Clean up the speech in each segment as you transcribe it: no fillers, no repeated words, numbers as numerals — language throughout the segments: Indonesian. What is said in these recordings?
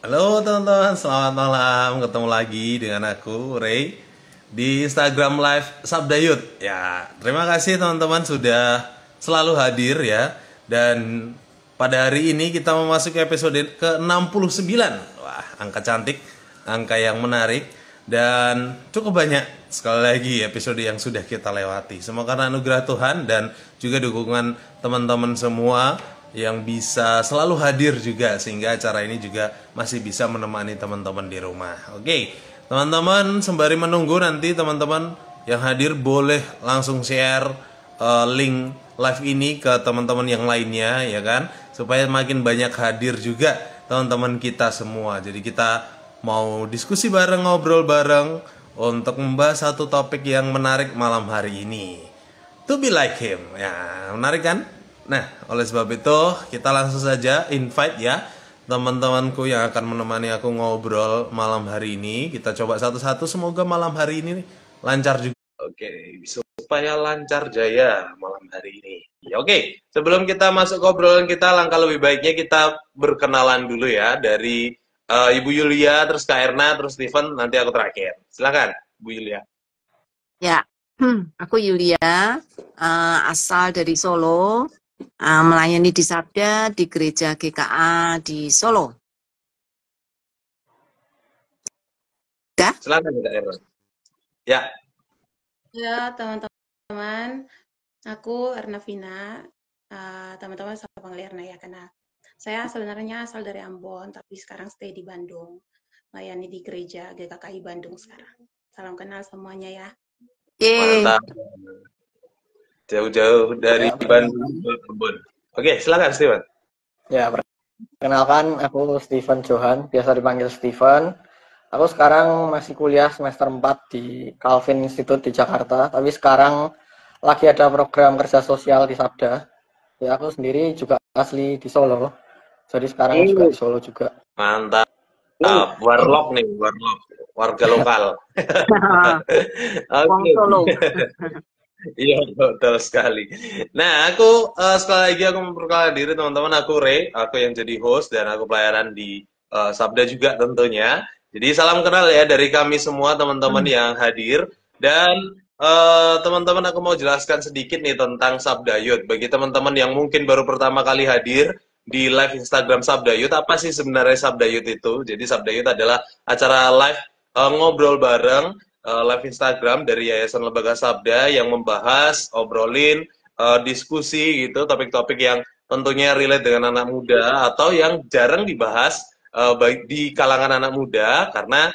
Halo teman-teman, selamat malam. Ketemu lagi dengan aku, Ray, di Instagram Live Sabda Yud. Ya, terima kasih teman-teman sudah selalu hadir ya. Dan pada hari ini kita memasuki episode ke-69. Wah, angka cantik, angka yang menarik. Dan cukup banyak sekali lagi episode yang sudah kita lewati. Semoga karena anugerah Tuhan dan juga dukungan teman-teman semua yang bisa selalu hadir juga sehingga acara ini juga masih bisa menemani teman-teman di rumah. Oke, teman-teman sembari menunggu nanti teman-teman yang hadir boleh langsung share link live ini ke teman-teman yang lainnya ya kan, supaya makin banyak hadir juga teman-teman kita semua. Jadi kita mau diskusi bareng, ngobrol bareng untuk membahas satu topik yang menarik malam hari ini. To be like him. Ya, menarik kan? Nah, oleh sebab itu kita langsung saja invite ya teman-temanku yang akan menemani aku ngobrol malam hari ini. Kita coba satu-satu, semoga malam hari ini lancar juga. Oke, supaya lancar jaya malam hari ini. Ya, oke, sebelum kita masuk ke obrolan kita, langkah lebih baiknya kita berkenalan dulu ya dari Ibu Yulia, terus Kak Erna, terus Steven, nanti aku terakhir. Silakan, Bu Yulia. Ya, aku Yulia, asal dari Solo, melayani di Sabda di Gereja GKA di Solo. Dah? Silakan Kak Erna. Ya. Ya, teman-teman, aku Erna Vina. Teman-teman sama panggil Erna ya, karena saya sebenarnya asal dari Ambon, tapi sekarang stay di Bandung, melayani di gereja GKKI Bandung sekarang. Salam kenal semuanya ya. Mantap. Jauh-jauh dari Bandung ke Ambon. Oke, silakan Steven. Ya, perkenalkan aku Steven Johan, biasa dipanggil Steven. Aku sekarang masih kuliah semester 4 di Calvin Institute di Jakarta, tapi sekarang lagi ada program kerja sosial di Sabda. Ya, aku sendiri juga asli di Solo, jadi sekarang juga di Solo juga. Mantap. Warlock nih, warlock. Warga lokal. Wong Oke. Solo. Iya, betul sekali. Nah, aku sekali lagi aku memperkenalkan diri teman-teman. Aku Ray, aku yang jadi host dan aku pelayanan di Sabda juga tentunya. Jadi salam kenal ya dari kami semua teman-teman yang hadir. Dan teman-teman aku mau jelaskan sedikit nih tentang Sabda Youth. Bagi teman-teman yang mungkin baru pertama kali hadir di live Instagram Sabda Youth, apa sih sebenarnya Sabda Youth itu? Jadi Sabda Youth adalah acara live ngobrol bareng live Instagram dari Yayasan Lembaga Sabda yang membahas, obrolin, diskusi gitu, topik-topik yang tentunya relate dengan anak muda atau yang jarang dibahas baik di kalangan anak muda karena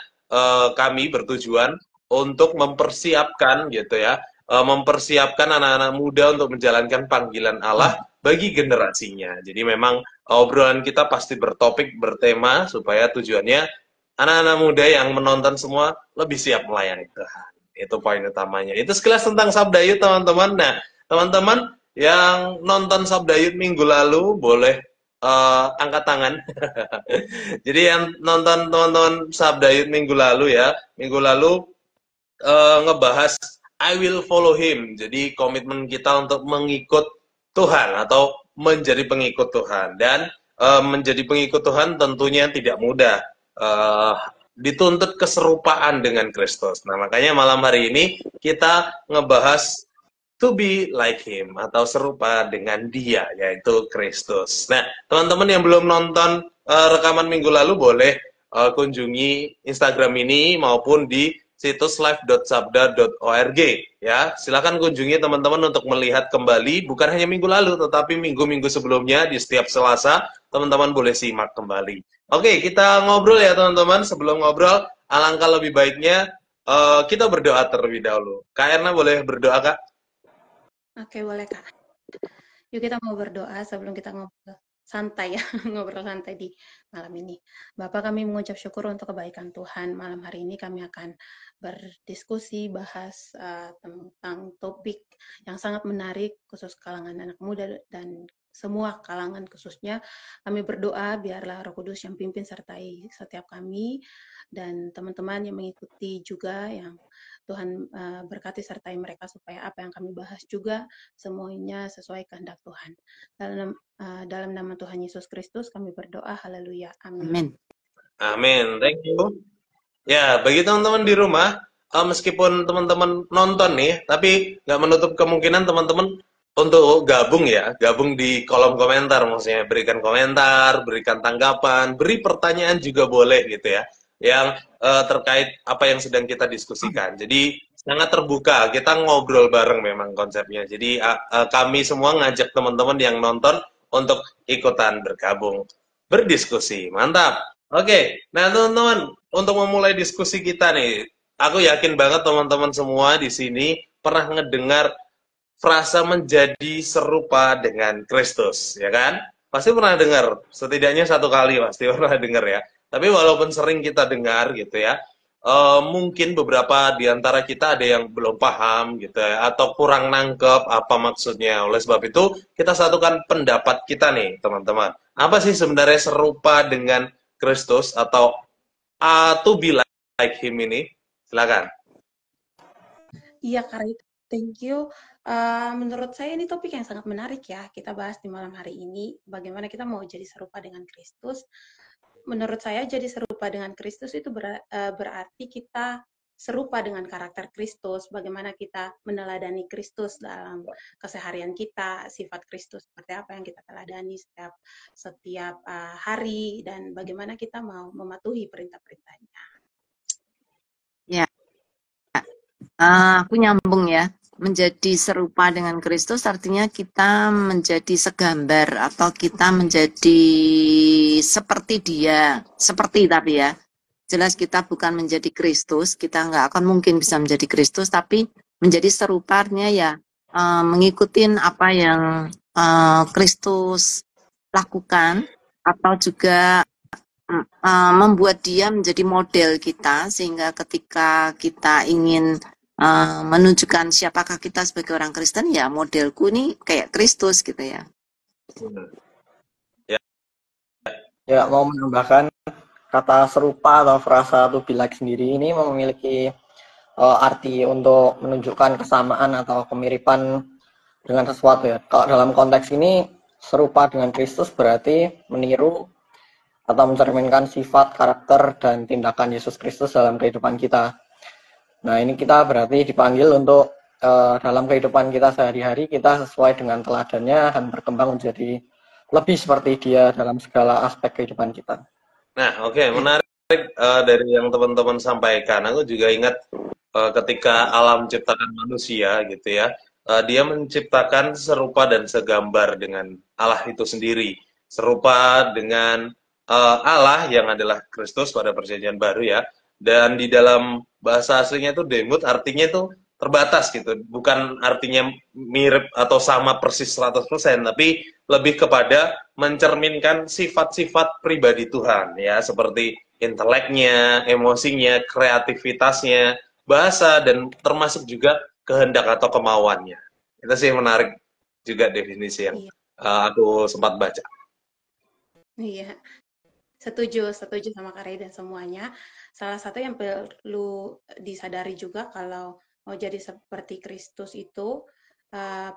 kami bertujuan untuk mempersiapkan gitu ya, mempersiapkan anak-anak muda untuk menjalankan panggilan Allah bagi generasinya. Jadi memang obrolan kita pasti bertopik, bertema supaya tujuannya anak-anak muda yang menonton semua lebih siap melayani Tuhan. Itu poin utamanya. Itu sekilas tentang Sabda Youth, teman-teman. Nah, teman-teman yang nonton Sabda Youth minggu lalu boleh angkat tangan. Jadi yang nonton teman-teman Sabda Youth minggu lalu ya, minggu lalu ngebahas I will follow him. Jadi komitmen kita untuk mengikut Tuhan atau menjadi pengikut Tuhan. Dan menjadi pengikut Tuhan tentunya tidak mudah. Uh, Dituntut keserupaan dengan Kristus. Nah, makanya malam hari ini kita ngebahas to be like him atau serupa dengan dia, yaitu Kristus. Nah, teman-teman yang belum nonton rekaman minggu lalu boleh kunjungi Instagram ini maupun di situs live.sabda.org ya. Silakan kunjungi teman-teman untuk melihat kembali bukan hanya minggu lalu tetapi minggu-minggu sebelumnya di setiap Selasa teman-teman boleh simak kembali. Oke, kita ngobrol ya teman-teman. Sebelum ngobrol, alangkah lebih baiknya kita berdoa terlebih dahulu. Kak Erna boleh berdoa, Kak? Oke, boleh Kak. Yuk kita mau berdoa sebelum kita ngobrol santai ya, ngobrol santai di malam ini. Bapak, kami mengucap syukur untuk kebaikan Tuhan. Malam hari ini kami akan berdiskusi, bahas tentang topik yang sangat menarik, khusus kalangan anak muda dan semua kalangan khususnya. Kami berdoa biarlah Roh Kudus yang pimpin sertai setiap kami dan teman-teman yang mengikuti juga, yang Tuhan berkati sertai mereka supaya apa yang kami bahas juga semuanya sesuai kehendak Tuhan. Dalam nama Tuhan Yesus Kristus kami berdoa, haleluya, amin. Amin. Amin. Thank you. Ya, bagi teman-teman di rumah, meskipun teman-teman nonton nih, tapi nggak menutup kemungkinan teman-teman untuk gabung ya, gabung di kolom komentar, maksudnya berikan komentar, berikan tanggapan, beri pertanyaan juga boleh gitu ya, yang terkait apa yang sedang kita diskusikan. Jadi sangat terbuka, kita ngobrol bareng memang konsepnya. Jadi kami semua ngajak teman-teman yang nonton untuk ikutan bergabung, berdiskusi. Mantap. Oke, nah teman-teman, untuk memulai diskusi kita nih, aku yakin banget teman-teman semua di sini pernah ngedengar frasa menjadi serupa dengan Kristus, ya kan? Pasti pernah dengar, setidaknya satu kali pasti pernah dengar ya. Tapi walaupun sering kita dengar gitu ya, mungkin beberapa di antara kita ada yang belum paham gitu ya, atau kurang nangkep apa maksudnya. Oleh sebab itu, kita satukan pendapat kita nih, teman-teman. Apa sih sebenarnya serupa dengan Kristus atau to be like him ini? Silakan. Iya, Kak Ray, thank you. Menurut saya ini topik yang sangat menarik ya, kita bahas di malam hari ini, bagaimana kita mau jadi serupa dengan Kristus. Menurut saya jadi serupa dengan Kristus itu berarti kita serupa dengan karakter Kristus, bagaimana kita meneladani Kristus dalam keseharian kita, sifat Kristus seperti apa yang kita teladani setiap hari, dan bagaimana kita mau mematuhi perintah-perintahnya. Ya, aku nyambung ya. Menjadi serupa dengan Kristus artinya kita menjadi segambar atau kita menjadi seperti Dia, seperti tapi ya. Jelas kita bukan menjadi Kristus, kita nggak akan mungkin bisa menjadi Kristus, tapi menjadi serupanya ya mengikuti apa yang Kristus lakukan, atau juga membuat Dia menjadi model kita, sehingga ketika kita ingin menunjukkan siapakah kita sebagai orang Kristen, ya modelku nih kayak Kristus gitu ya. Ya, mau menambahkan kata serupa atau frasa to be like sendiri ini memiliki arti untuk menunjukkan kesamaan atau kemiripan dengan sesuatu ya. Kalau dalam konteks ini serupa dengan Kristus berarti meniru atau mencerminkan sifat, karakter, dan tindakan Yesus Kristus dalam kehidupan kita. Nah, ini kita berarti dipanggil untuk dalam kehidupan kita sehari-hari kita sesuai dengan teladannya dan berkembang menjadi lebih seperti Dia dalam segala aspek kehidupan kita. Nah, oke, menarik dari yang teman-teman sampaikan. Aku juga ingat ketika Allah menciptakan manusia gitu ya, Dia menciptakan serupa dan segambar dengan Allah itu sendiri, serupa dengan Allah yang adalah Kristus pada Perjanjian Baru ya. Dan di dalam bahasa aslinya itu demut artinya itu terbatas gitu, bukan artinya mirip atau sama persis 100%, tapi lebih kepada mencerminkan sifat-sifat pribadi Tuhan ya, seperti inteleknya, emosinya, kreativitasnya, bahasa, dan termasuk juga kehendak atau kemauannya. Itu sih menarik juga definisi yang aku sempat baca. Iya, setuju sama Kak Ray dan semuanya. Salah satu yang perlu disadari juga kalau mau jadi seperti Kristus itu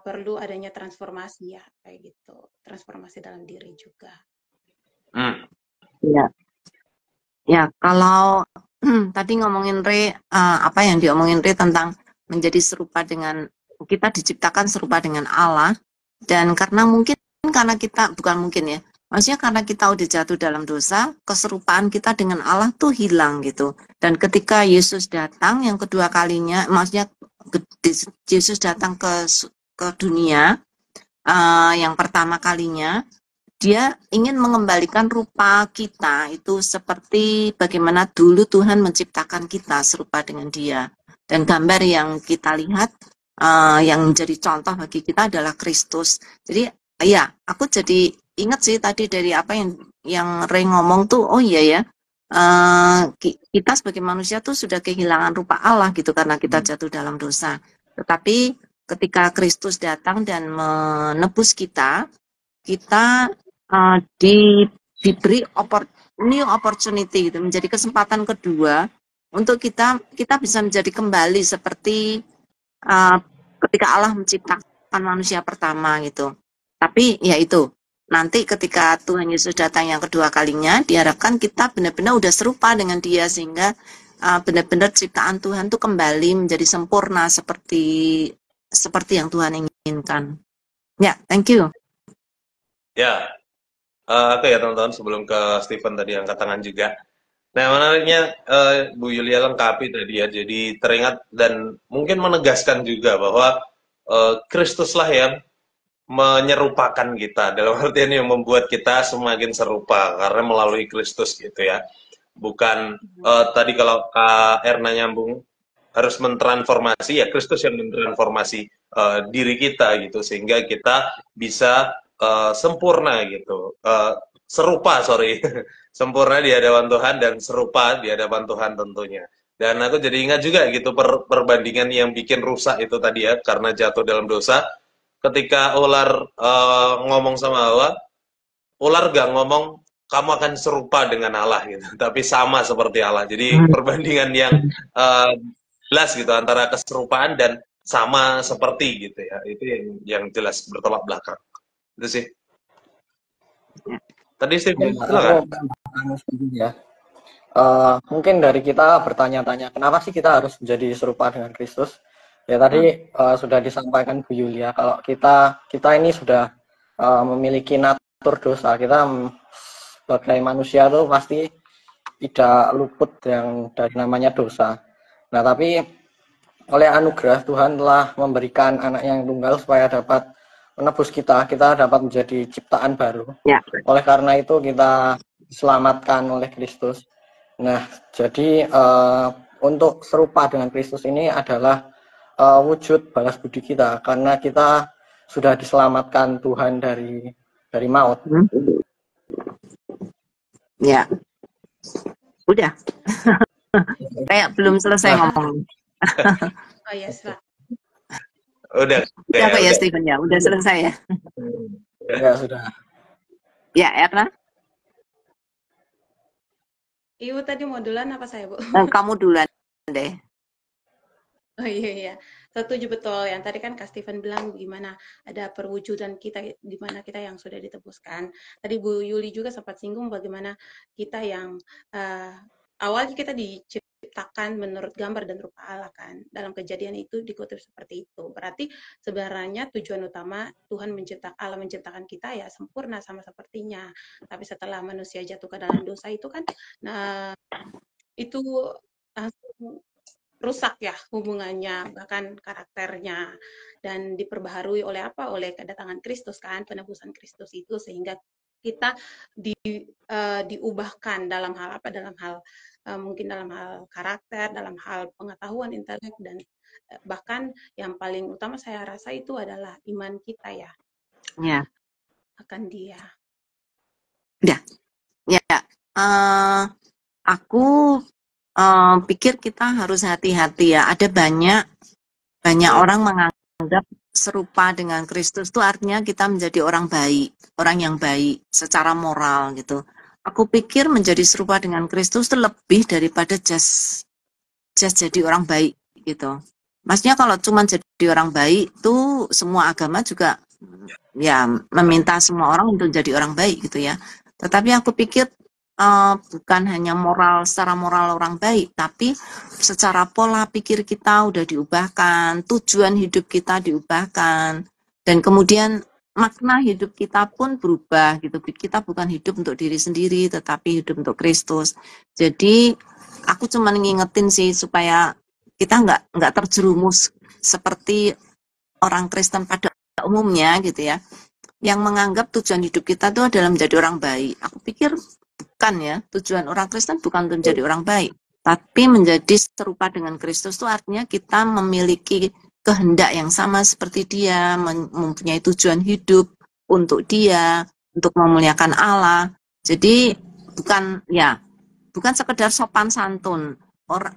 perlu adanya transformasi ya, kayak gitu. Transformasi dalam diri juga. Ya, ya kalau tadi ngomongin apa yang diomongin Re tentang menjadi serupa dengan, kita diciptakan serupa dengan Allah, dan karena kita bukan mungkin ya, maksudnya karena kita udah jatuh dalam dosa, keserupaan kita dengan Allah tuh hilang gitu. Dan ketika Yesus datang yang kedua kalinya, maksudnya Yesus datang ke dunia yang pertama kalinya, Dia ingin mengembalikan rupa kita itu seperti bagaimana dulu Tuhan menciptakan kita serupa dengan Dia. Dan gambar yang kita lihat yang menjadi contoh bagi kita adalah Kristus. Jadi ya, aku jadi ingat sih tadi dari apa yang Ray ngomong tuh, oh iya ya, kita sebagai manusia tuh sudah kehilangan rupa Allah gitu karena kita jatuh dalam dosa. Tetapi ketika Kristus datang dan menebus kita diberi new opportunity gitu, menjadi kesempatan kedua untuk kita bisa menjadi kembali seperti ketika Allah menciptakan manusia pertama gitu. Tapi ya itu, nanti ketika Tuhan Yesus datang yang kedua kalinya, diharapkan kita benar-benar udah serupa dengan Dia, sehingga benar-benar ciptaan Tuhan tuh kembali menjadi sempurna seperti yang Tuhan inginkan. Ya, thank you. Ya, oke ya teman-teman, sebelum ke Stephen tadi angkat tangan juga. Nah, menariknya Bu Yulia lengkapi tadi ya, jadi teringat dan mungkin menegaskan juga bahwa Kristuslah yang menyerupakan kita, dalam artian yang membuat kita semakin serupa karena melalui Kristus gitu ya. Bukan tadi kalau Kak Erna nyambung harus mentransformasi, ya Kristus yang mentransformasi diri kita gitu, sehingga kita bisa sempurna gitu, serupa sempurna di hadapan Tuhan dan serupa di hadapan Tuhan tentunya. Dan aku jadi ingat juga gitu perbandingan yang bikin rusak itu tadi ya, karena jatuh dalam dosa. Ketika ular ngomong sama Hawa, ular gak ngomong kamu akan serupa dengan Allah gitu, tapi sama seperti Allah. Jadi perbandingan yang jelas gitu antara keserupaan dan sama seperti gitu ya, itu yang jelas bertolak belakang. Itu sih. Tadi Stephen, silakan. Ya. Mungkin dari kita bertanya-tanya, kenapa sih kita harus menjadi serupa dengan Kristus? Ya tadi sudah disampaikan Bu Yulia, kalau kita ini sudah memiliki natur dosa, kita sebagai manusia tuh pasti tidak luput yang dari namanya dosa. Nah, tapi oleh anugerah Tuhan telah memberikan anak yang tunggal supaya dapat menebus kita dapat menjadi ciptaan baru. Ya. Oleh karena itu kita diselamatkan oleh Kristus. Nah, jadi untuk serupa dengan Kristus ini adalah wujud balas budi kita, karena kita sudah diselamatkan Tuhan dari maut. Ya, udah. Kayak belum selesai ngomong. Oh ya, Pak. Udah. Siapa ya Stephen ya? Udah selesai ya? Ya sudah. Ya, Erna? Ibu tadi mau duluan apa saya, Bu? Kamu duluan deh. Oh iya, setuju betul. Yang tadi kan Kak Stephen bilang gimana ada perwujudan kita, gimana kita yang sudah ditebuskan. Tadi Bu Yuli juga sempat singgung bagaimana kita yang awalnya kita diciptakan menurut gambar dan rupa Allah kan. Dalam Kejadian itu dikutip seperti itu. Berarti sebenarnya tujuan utama Tuhan Allah menciptakan kita ya sempurna sama sepertinya. Tapi setelah manusia jatuh ke dalam dosa itu kan, nah itu langsung rusak ya hubungannya, bahkan karakternya, dan diperbaharui oleh apa? Oleh kedatangan Kristus kan, penebusan Kristus itu, sehingga kita diubahkan dalam hal apa? Dalam hal mungkin dalam hal karakter, dalam hal pengetahuan, intelek, dan bahkan yang paling utama saya rasa itu adalah iman kita ya. Ya. Akan Dia. Ya. Aku pikir kita harus hati-hati ya. Ada banyak orang menganggap serupa dengan Kristus itu artinya kita menjadi orang baik, orang yang baik secara moral gitu. Aku pikir menjadi serupa dengan Kristus itu lebih daripada just jadi orang baik gitu. Maksudnya kalau cuma jadi orang baik itu semua agama juga ya meminta semua orang untuk jadi orang baik gitu ya. Tetapi aku pikir bukan hanya secara moral orang baik, tapi secara pola pikir kita udah diubahkan, tujuan hidup kita diubahkan, dan kemudian makna hidup kita pun berubah gitu. Kita bukan hidup untuk diri sendiri, tetapi hidup untuk Kristus. Jadi aku cuma ngingetin sih supaya kita nggak terjerumus seperti orang Kristen pada umumnya gitu ya, yang menganggap tujuan hidup kita itu adalah menjadi orang baik. Aku pikir bukan ya, tujuan orang Kristen bukan untuk menjadi orang baik, tapi menjadi serupa dengan Kristus itu artinya kita memiliki kehendak yang sama seperti Dia, mempunyai tujuan hidup untuk Dia, untuk memuliakan Allah. Jadi bukan sekedar sopan santun.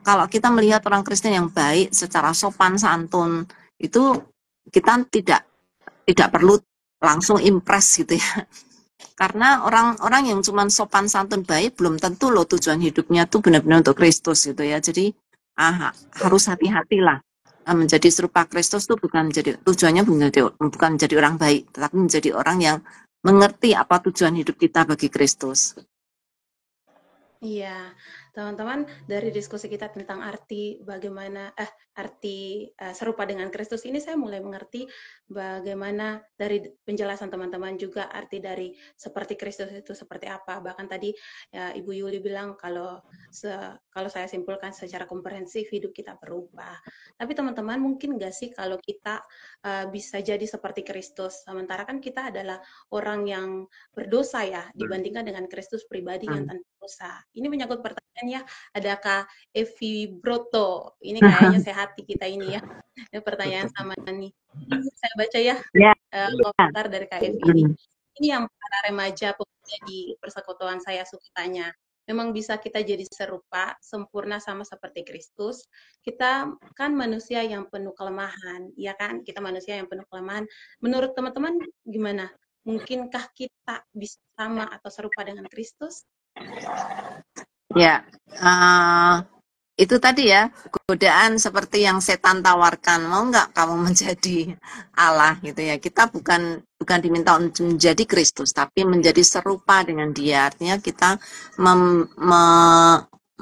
Kalau kita melihat orang Kristen yang baik secara sopan santun, itu kita tidak perlu langsung impress gitu ya. Karena orang-orang yang cuma sopan santun baik belum tentu loh tujuan hidupnya tuh benar-benar untuk Kristus gitu ya. Jadi harus hati-hatilah. Menjadi serupa Kristus tuh bukan menjadi tujuannya bukan menjadi orang baik, tetapi menjadi orang yang mengerti apa tujuan hidup kita bagi Kristus. Iya, teman-teman, dari diskusi kita tentang arti serupa dengan Kristus ini, saya mulai mengerti bagaimana dari penjelasan teman-teman juga arti dari seperti Kristus itu seperti apa. Bahkan tadi ya, Ibu Yuli bilang kalau saya simpulkan secara komprehensif hidup kita berubah. Tapi teman-teman mungkin nggak sih kalau kita bisa jadi seperti Kristus, sementara kan kita adalah orang yang berdosa ya dibandingkan dengan Kristus pribadi yang tanpa dosa. Ini menyangkut pertanyaan ya, adakah Evi Broto? Ini kayaknya sehati kita ini ya. Ini pertanyaan sama nih. Ini saya baca ya Ya. komentar dari Kak Evi ini. Ini yang para remaja pemuda di persekutuan saya suka tanya. Memang bisa kita jadi serupa, sempurna sama seperti Kristus. Kita kan manusia yang penuh kelemahan, ya kan? Kita manusia yang penuh kelemahan. Menurut teman-teman gimana? Mungkinkah kita bisa sama atau serupa dengan Kristus? Ya, itu tadi ya, godaan seperti yang setan tawarkan. Mau nggak kamu menjadi Allah gitu ya? Kita bukan diminta untuk menjadi Kristus, tapi menjadi serupa dengan Dia. Artinya kita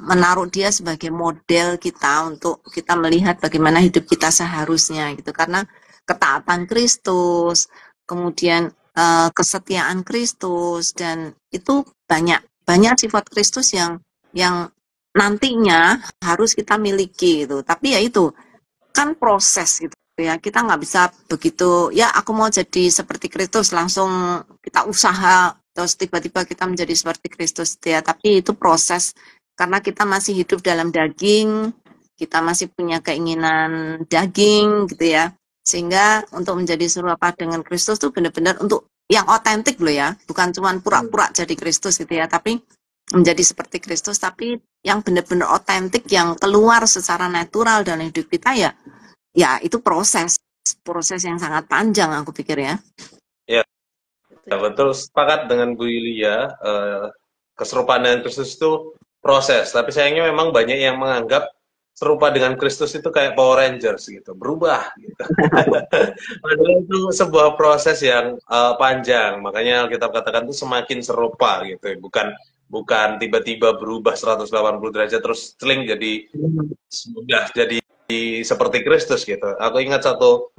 menaruh Dia sebagai model kita untuk kita melihat bagaimana hidup kita seharusnya gitu. Karena ketaatan Kristus, kemudian kesetiaan Kristus, dan itu banyak sifat Kristus yang nantinya harus kita miliki gitu. Tapi ya itu kan proses gitu ya. Kita nggak bisa begitu ya aku mau jadi seperti Kristus langsung kita usaha terus tiba-tiba kita menjadi seperti Kristus ya. Tapi itu proses karena kita masih hidup dalam daging, kita masih punya keinginan daging gitu ya. Sehingga untuk menjadi serupa dengan Kristus tuh benar-benar untuk yang otentik loh ya, bukan cuma pura-pura jadi Kristus gitu ya, tapi menjadi seperti Kristus, tapi yang benar-benar otentik, yang keluar secara natural dalam hidup kita ya itu proses yang sangat panjang aku pikir ya. Ya, betul, sepakat dengan Bu Yulia. Keserupaan dengan Kristus itu proses, tapi sayangnya memang banyak yang menganggap serupa dengan Kristus itu kayak Power Rangers gitu, berubah gitu. Padahal itu sebuah proses yang panjang, makanya Alkitab katakan itu semakin serupa gitu, bukan tiba-tiba berubah 180 derajat terus celing jadi sudah jadi seperti Kristus gitu. Aku ingat satu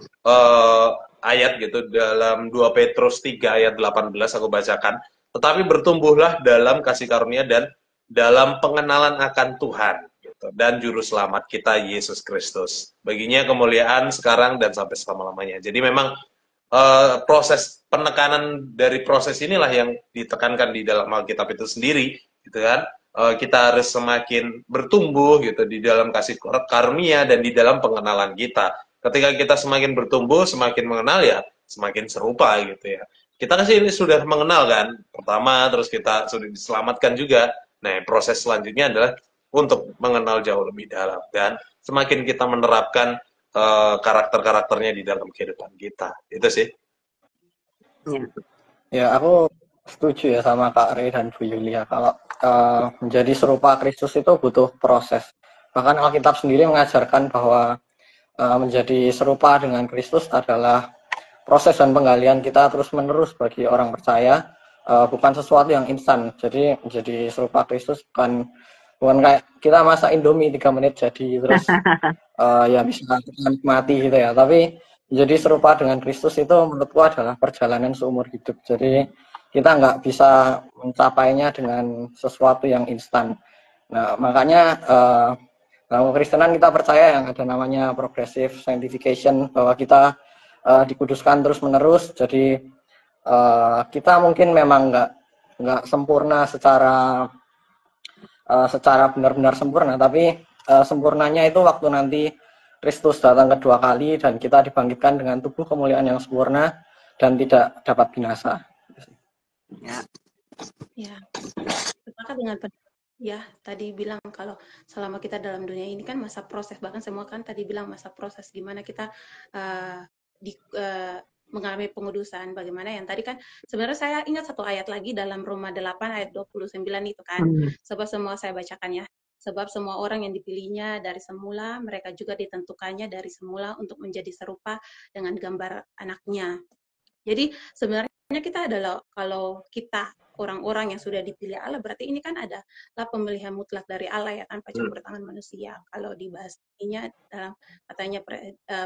ayat gitu dalam 2 Petrus 3 ayat 18 aku bacakan. Tetapi bertumbuhlah dalam kasih karunia dan dalam pengenalan akan Tuhan gitu, dan juru selamat kita Yesus Kristus. Baginya kemuliaan sekarang dan sampai selama-lamanya. Jadi memang proses penekanan dari proses inilah yang ditekankan di dalam Alkitab itu sendiri gitu kan. Kita harus semakin bertumbuh gitu di dalam kasih karunia dan di dalam pengenalan kita. Ketika kita semakin bertumbuh, semakin mengenal ya, semakin serupa gitu ya. Kita kan sih sudah mengenal kan, pertama, terus kita sudah diselamatkan juga. Nah, proses selanjutnya adalah untuk mengenal jauh lebih dalam dan semakin kita menerapkan karakter-karakternya di dalam kehidupan kita. Itu sih. Ya, aku setuju ya sama Kak Rey dan Bu Yulia. Kalau menjadi serupa Kristus itu butuh proses. Bahkan Alkitab sendiri mengajarkan bahwa menjadi serupa dengan Kristus adalah proses dan penggalian kita terus-menerus bagi orang percaya, bukan sesuatu yang instan. Jadi menjadi serupa Kristus bukan kayak kita masak Indomie 3 menit jadi terus ya bisa nikmati gitu ya. Tapi menjadi serupa dengan Kristus itu menurutku adalah perjalanan seumur hidup. Jadi kita nggak bisa mencapainya dengan sesuatu yang instan. Nah, makanya dalam Kekristenan kita percaya yang ada namanya progressive sanctification, bahwa kita dikuduskan terus-menerus. Jadi kita mungkin memang nggak sempurna secara benar-benar sempurna, tapi sempurnanya itu waktu nanti Kristus datang kedua kali dan kita dibangkitkan dengan tubuh kemuliaan yang sempurna dan tidak dapat binasa. Ya, sepakat dengan ya tadi bilang kalau selama kita dalam dunia ini kan masa proses, bahkan semua kan tadi bilang masa proses gimana kita mengalami pengudusan, bagaimana yang tadi kan sebenarnya saya ingat satu ayat lagi dalam Roma 8 ayat 29 itu kan, sebab semua saya bacakan ya, sebab semua orang yang dipilihnya dari semula, mereka juga ditentukannya dari semula untuk menjadi serupa dengan gambar anaknya. Jadi sebenarnya kita adalah, kalau kita orang-orang yang sudah dipilih Allah, berarti ini kan adalah pemilihan mutlak dari Allah ya, tanpa campur tangan manusia. Kalau dibahas ininya dalam katanya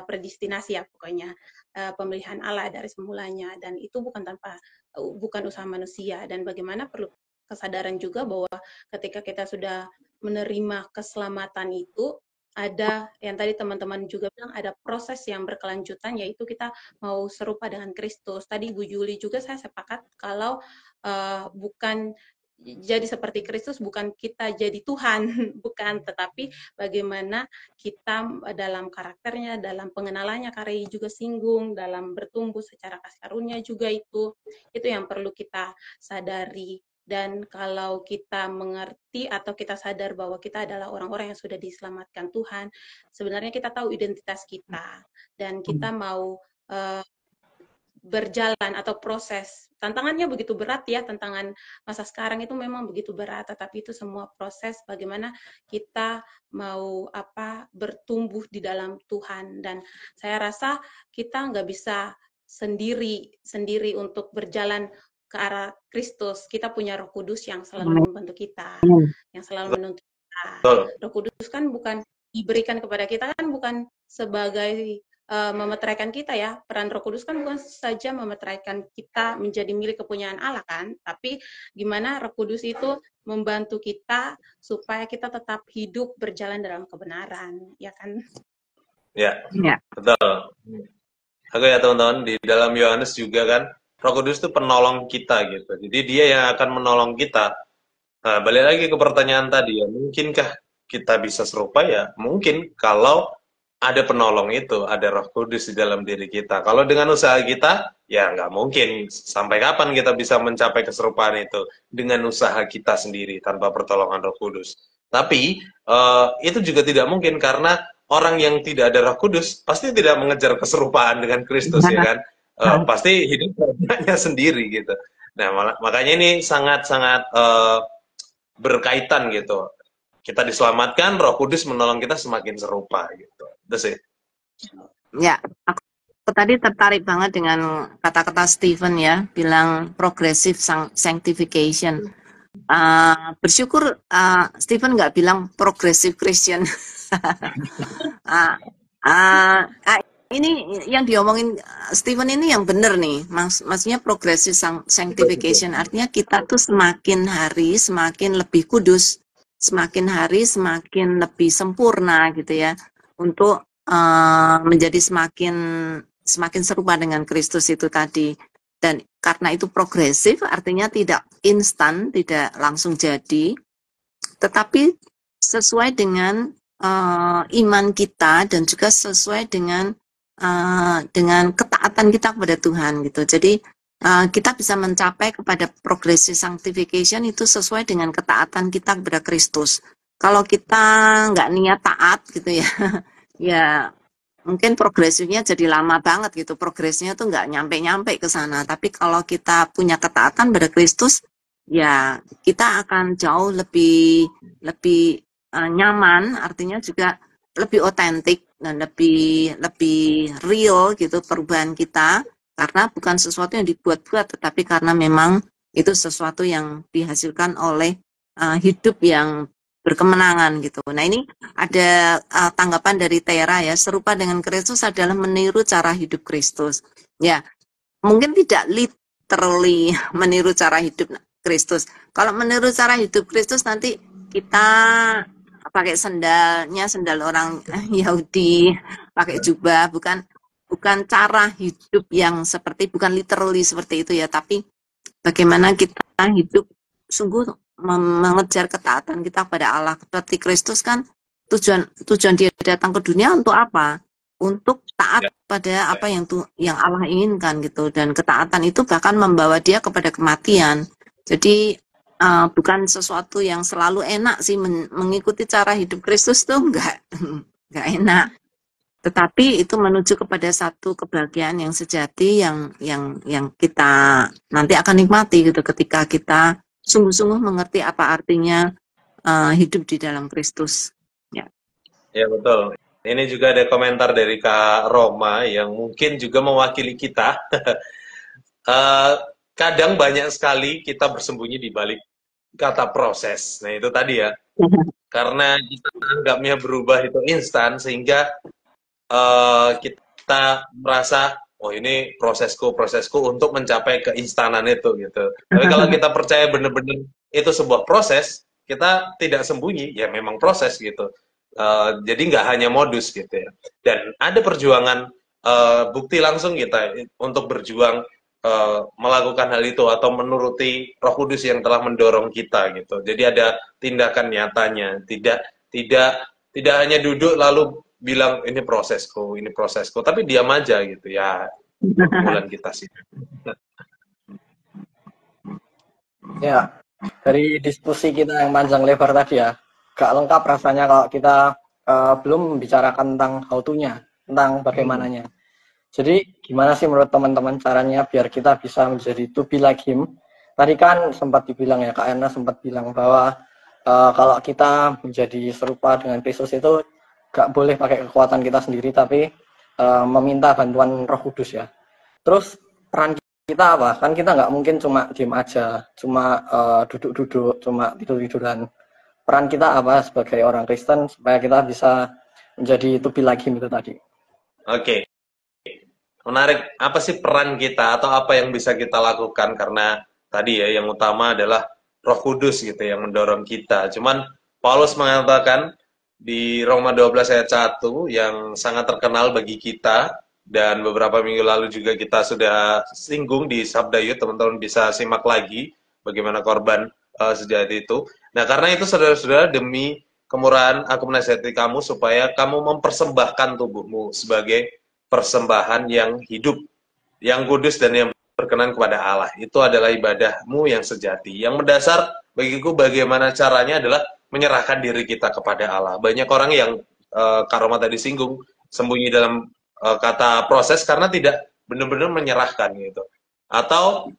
predestinasi ya, pokoknya pemilihan Allah dari semulanya, dan itu bukan usaha manusia. Dan bagaimana perlu kesadaran juga bahwa ketika kita sudah menerima keselamatan itu, ada yang tadi teman-teman juga bilang, ada proses yang berkelanjutan, yaitu kita mau serupa dengan Kristus. Tadi Bu Juli juga saya sepakat kalau bukan jadi seperti Kristus, bukan kita jadi Tuhan, bukan, tetapi bagaimana kita dalam karakternya, dalam pengenalannya, Karya juga singgung, dalam bertumbuh secara kasih karunia juga, itu yang perlu kita sadari. Dan kalau kita mengerti atau kita sadar bahwa kita adalah orang-orang yang sudah diselamatkan Tuhan, sebenarnya kita tahu identitas kita, dan kita mau berjalan atau proses. Tantangannya begitu berat ya, tantangan masa sekarang itu memang begitu berat, tetapi itu semua proses bagaimana kita mau bertumbuh di dalam Tuhan. Dan saya rasa kita nggak bisa sendiri untuk berjalan ke arah Kristus. Kita punya Roh Kudus yang selalu membantu kita, yang selalu menuntun kita. Roh Kudus kan bukan diberikan kepada kita, kan bukan sebagai memeteraikan kita ya. Peran Roh Kudus kan bukan saja memeteraikan kita menjadi milik kepunyaan Allah kan, tapi gimana Roh Kudus itu membantu kita supaya kita tetap hidup berjalan dalam kebenaran, ya kan? Ya, betul. Oke ya teman-teman, di dalam Yohanes juga kan, Roh Kudus itu penolong kita gitu. Jadi dia yang akan menolong kita. Nah, balik lagi ke pertanyaan tadi ya, mungkinkah kita bisa serupa ya? Mungkin kalau ada penolong itu, ada Roh Kudus di dalam diri kita. Kalau dengan usaha kita, ya nggak mungkin. Sampai kapan kita bisa mencapai keserupaan itu? Dengan usaha kita sendiri, tanpa pertolongan Roh Kudus. Tapi, itu juga tidak mungkin, karena orang yang tidak ada Roh Kudus, pasti tidak mengejar keserupaan dengan Kristus, ya kan? Pasti hidup hanya sendiri, gitu. Nah, makanya ini sangat-sangat berkaitan, gitu. Kita diselamatkan, Roh Kudus menolong kita semakin serupa gitu. Itu sih. Ya, aku tadi tertarik banget dengan kata-kata Stephen ya, bilang progressive sanctification. Bersyukur Stephen nggak bilang progressive Christian. Ini yang diomongin Stephen ini yang benar nih, maksudnya progressive sanctification, artinya kita tuh semakin hari semakin lebih kudus, semakin hari semakin lebih sempurna gitu ya, untuk menjadi semakin serupa dengan Kristus itu tadi. Dan karena itu progresif, artinya tidak instan, tidak langsung jadi, tetapi sesuai dengan iman kita dan juga sesuai dengan ketaatan kita kepada Tuhan gitu. Jadi kita bisa mencapai kepada progressive sanctification itu sesuai dengan ketaatan kita kepada Kristus. Kalau kita nggak niat taat gitu ya, ya mungkin progresifnya jadi lama banget gitu. Progresnya tuh nggak nyampe-nyampe ke sana. Tapi kalau kita punya ketaatan pada Kristus, ya kita akan jauh lebih nyaman, artinya juga lebih otentik dan lebih real gitu perubahan kita, karena bukan sesuatu yang dibuat-buat, tetapi karena memang itu sesuatu yang dihasilkan oleh hidup yang berkemenangan gitu. Nah ini ada tanggapan dari Tera ya, serupa dengan Kristus adalah meniru cara hidup Kristus. Ya, mungkin tidak literally meniru cara hidup Kristus. Kalau meniru cara hidup Kristus nanti kita pakai sendal orang Yahudi, pakai jubah, bukan cara hidup yang bukan literally seperti itu ya, tapi bagaimana kita hidup sungguh mengejar ketaatan kita kepada Allah. Seperti Kristus kan tujuan dia datang ke dunia untuk apa? Untuk taat pada apa yang Allah inginkan gitu, dan ketaatan itu bahkan membawa dia kepada kematian. Jadi bukan sesuatu yang selalu enak sih, mengikuti cara hidup Kristus tuh enggak enak. Tetapi itu menuju kepada satu kebahagiaan yang sejati yang kita nanti akan nikmati gitu, ketika kita sungguh-sungguh mengerti apa artinya hidup di dalam Kristus. Ya. Ya betul. Ini juga ada komentar dari Kak Roma yang mungkin juga mewakili kita. kadang banyak sekali kita bersembunyi di balik kata proses. Nah, itu tadi ya. Karena kita anggapnya berubah itu instan, sehingga kita merasa, oh ini prosesku untuk mencapai keinstanan itu gitu. Tapi kalau kita percaya benar-benar itu sebuah proses, kita tidak sembunyi, ya memang proses gitu. Jadi nggak hanya modus gitu ya. Dan ada perjuangan, bukti langsung kita untuk berjuang melakukan hal itu atau menuruti Roh Kudus yang telah mendorong kita gitu. Jadi ada tindakan nyatanya, tidak hanya duduk lalu bilang ini prosesku, tapi diam aja gitu ya. Pergumulan kita sih. Ya, dari diskusi kita yang panjang lebar tadi ya, gak lengkap rasanya kalau kita belum membicarakan tentang how to-nya, tentang bagaimananya. Jadi gimana sih menurut teman-teman caranya biar kita bisa menjadi to be like him? Tadi kan sempat dibilang ya, Kak Erna sempat bilang bahwa kalau kita menjadi serupa dengan Kristus itu gak boleh pakai kekuatan kita sendiri, tapi meminta bantuan Roh Kudus ya. Terus peran kita apa? Kan kita nggak mungkin cuma diem aja, cuma duduk-duduk, cuma tidur-tiduran. Peran kita apa sebagai orang Kristen supaya kita bisa menjadi to be like him itu tadi? Oke. Menarik, apa sih peran kita atau apa yang bisa kita lakukan? Karena tadi ya yang utama adalah Roh Kudus gitu yang mendorong kita. Cuman Paulus mengatakan di Roma 12 ayat 1 yang sangat terkenal bagi kita, dan beberapa minggu lalu juga kita sudah singgung di Sabda Yud, teman-teman bisa simak lagi bagaimana korban sejati itu. Nah, karena itu saudara-saudara, demi kemurahan aku menasihati kamu supaya kamu mempersembahkan tubuhmu sebagai persembahan yang hidup, yang kudus dan yang berkenan kepada Allah. Itu adalah ibadahmu yang sejati. Yang mendasar bagiku bagaimana caranya adalah menyerahkan diri kita kepada Allah. Banyak orang yang Kak Roma tadi singgung, sembunyi dalam kata proses karena tidak benar-benar menyerahkan gitu. Atau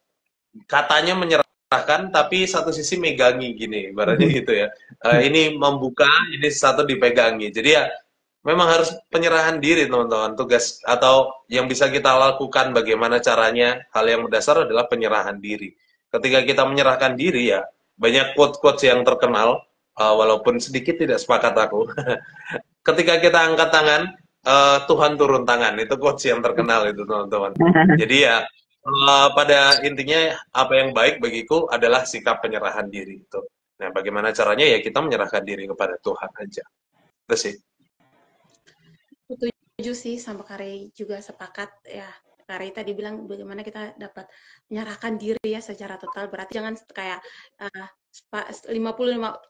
katanya menyerahkan tapi satu sisi megangi gini, ibaratnya gitu ya. Ini membuka, ini satu dipegangi. Jadi ya memang harus penyerahan diri teman-teman. Tugas atau yang bisa kita lakukan bagaimana caranya, hal yang mendasar adalah penyerahan diri. Ketika kita menyerahkan diri ya, banyak quote-quotes yang terkenal, walaupun sedikit tidak sepakat aku. Ketika kita angkat tangan, Tuhan turun tangan. Itu quotes yang terkenal itu teman-teman. Jadi ya pada intinya apa yang baik bagiku adalah sikap penyerahan diri itu. Nah, bagaimana caranya ya kita menyerahkan diri kepada Tuhan aja. Itu sih. Setuju sih sama Kari, juga sepakat ya. Kari tadi bilang bagaimana kita dapat menyerahkan diri ya secara total. Berarti jangan kayak 55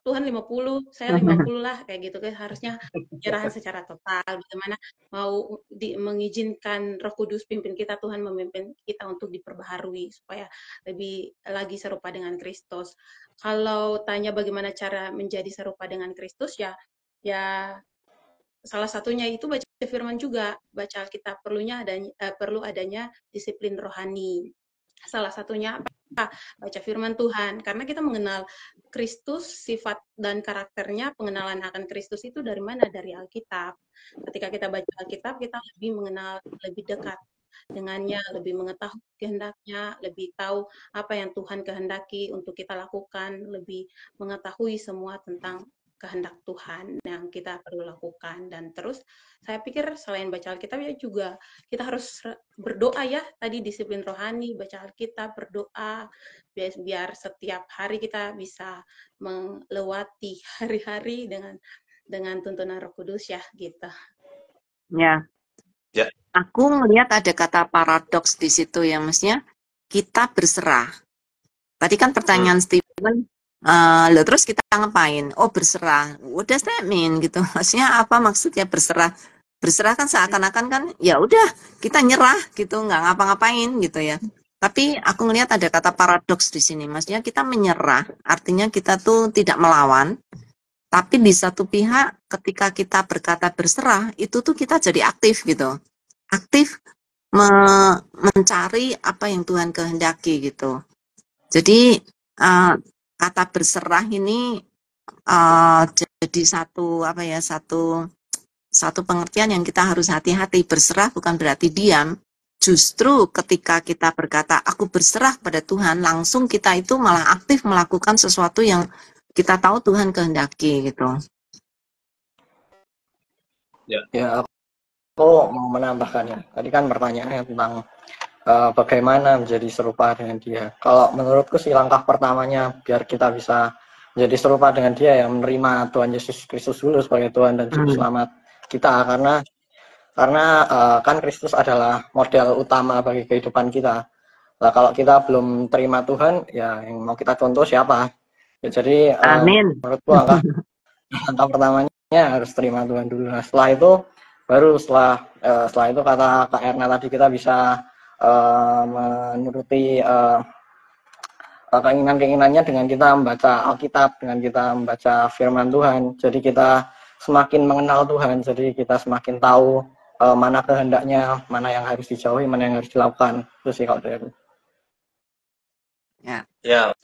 Tuhan 50, saya 50 lah kayak gitu kan. Harusnya penyerahan secara total. Bagaimana mau mengizinkan Roh Kudus pimpin kita, Tuhan memimpin kita untuk diperbaharui supaya lebih lagi serupa dengan Kristus. Kalau tanya bagaimana cara menjadi serupa dengan Kristus ya salah satunya itu baca firman juga, baca Alkitab, perlu adanya disiplin rohani. Salah satunya apa? Baca firman Tuhan, karena kita mengenal Kristus, sifat dan karakternya, pengenalan akan Kristus itu dari mana? Dari Alkitab. Ketika kita baca Alkitab, kita lebih mengenal lebih dekat dengannya, lebih mengetahui kehendaknya, lebih tahu apa yang Tuhan kehendaki untuk kita lakukan, lebih mengetahui semua tentang kehendak Tuhan yang kita perlu lakukan. Dan terus saya pikir selain baca Alkitab ya juga kita harus berdoa ya, tadi disiplin rohani, baca Alkitab, berdoa biar setiap hari kita bisa melewati hari-hari dengan tuntunan Roh Kudus ya gitu. Ya. Aku melihat ada kata paradoks di situ ya, maksudnya kita berserah. Tadi kan pertanyaan Stephen, loh terus kita ngapain? Oh berserah. What does that mean gitu? Maksudnya apa maksudnya berserah? Berserah kan seakan-akan kan ya udah kita nyerah gitu, nggak ngapa-ngapain gitu ya. Tapi aku ngelihat ada kata paradoks di sini. Maksudnya kita menyerah, artinya kita tuh tidak melawan. Tapi di satu pihak ketika kita berkata berserah, itu tuh kita jadi aktif gitu. Aktif mencari apa yang Tuhan kehendaki gitu. Jadi kata berserah ini jadi satu pengertian yang kita harus hati-hati. Berserah bukan berarti diam, justru ketika kita berkata, aku berserah pada Tuhan, langsung kita itu malah aktif melakukan sesuatu yang kita tahu Tuhan kehendaki gitu. Ya, aku mau menambahkan ya. Tadi kan pertanyaannya tentang bagaimana menjadi serupa dengan Dia. Kalau menurutku sih langkah pertamanya biar kita bisa menjadi serupa dengan Dia yang menerima Tuhan Yesus Kristus dulu sebagai Tuhan dan Juru Selamat kita, karena kan Kristus adalah model utama bagi kehidupan kita. Nah, kalau kita belum terima Tuhan, ya yang mau kita contoh siapa? Ya, jadi Amin. menurutku langkah pertamanya harus terima Tuhan dulu. Nah, setelah itu baru setelah itu kata Kak Erna tadi kita bisa menuruti keinginan-keinginannya dengan kita membaca Alkitab, dengan kita membaca firman Tuhan. Jadi kita semakin mengenal Tuhan, jadi kita semakin tahu mana kehendaknya, mana yang harus dijauhi, mana yang harus dilakukan. Itu sih kalau dari aku. Ya,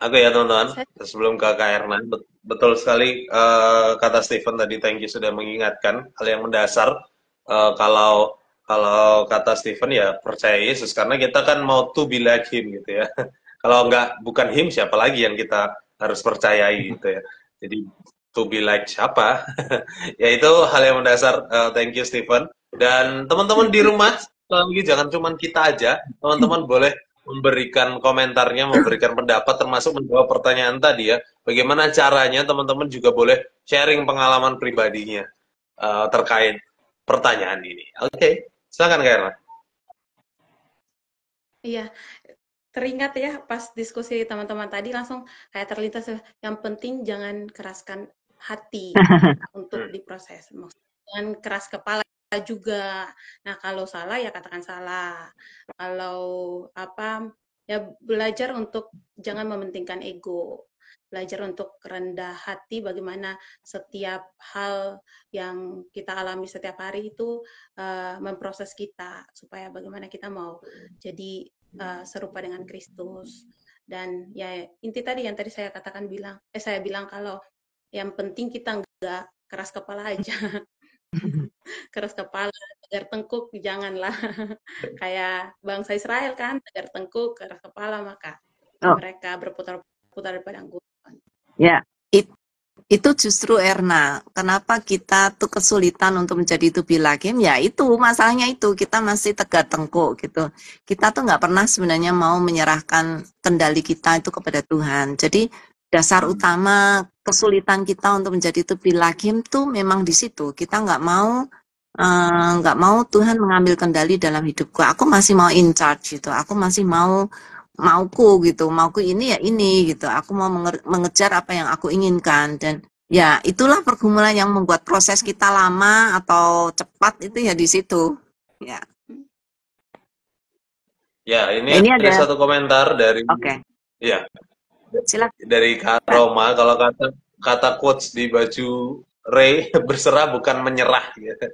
aku ya teman-teman, sebelum ke Kak Erna, betul sekali kata Stephen tadi, thank you sudah mengingatkan hal yang mendasar. Kalau kata Stephen ya percaya Yesus, karena kita kan mau to be like him gitu ya. Kalau bukan him, siapa lagi yang kita harus percayai gitu ya. Jadi to be like siapa? Ya itu hal yang mendasar. Thank you Stephen. Dan teman-teman di rumah, lagi jangan cuma kita aja, teman-teman boleh memberikan komentarnya, memberikan pendapat, termasuk menjawab pertanyaan tadi ya. Bagaimana caranya teman-teman juga boleh sharing pengalaman pribadinya terkait pertanyaan ini. Oke, silakan Kak Erna. Iya, teringat ya pas diskusi teman-teman tadi langsung kayak terlintas, yang penting jangan keraskan hati untuk diproses. Maksudnya jangan keras kepala juga. Nah, kalau salah ya katakan salah. Kalau ya belajar untuk jangan mementingkan ego. Belajar untuk rendah hati, bagaimana setiap hal yang kita alami setiap hari itu memproses kita supaya bagaimana kita mau jadi serupa dengan Kristus. Dan ya inti tadi yang tadi saya katakan saya bilang kalau yang penting kita enggak keras kepala aja. Keras kepala, tegar tengkuk janganlah. Kayak bangsa Israel kan, tegar tengkuk, keras kepala, maka mereka berputar-putar di padang gurun. Ya, itu justru Erna, kenapa kita tuh kesulitan untuk menjadi to be like him, ya itu masalahnya itu, kita masih tegar tengkuk gitu. Kita tuh nggak pernah sebenarnya mau menyerahkan kendali kita itu kepada Tuhan. Jadi dasar utama kesulitan kita untuk menjadi to be like him tuh memang di situ. Kita nggak mau Tuhan mengambil kendali dalam hidupku. Aku masih mau in charge gitu. Aku masih mauku ini ya ini gitu. Aku mau mengejar apa yang aku inginkan, dan ya itulah pergumulan yang membuat proses kita lama atau cepat itu ya di situ. Ya. Ya, ini ada satu komentar dari ya. Silakan. Dari Kak Roma, kalau kata quotes di baju Ray, berserah bukan menyerah gitu.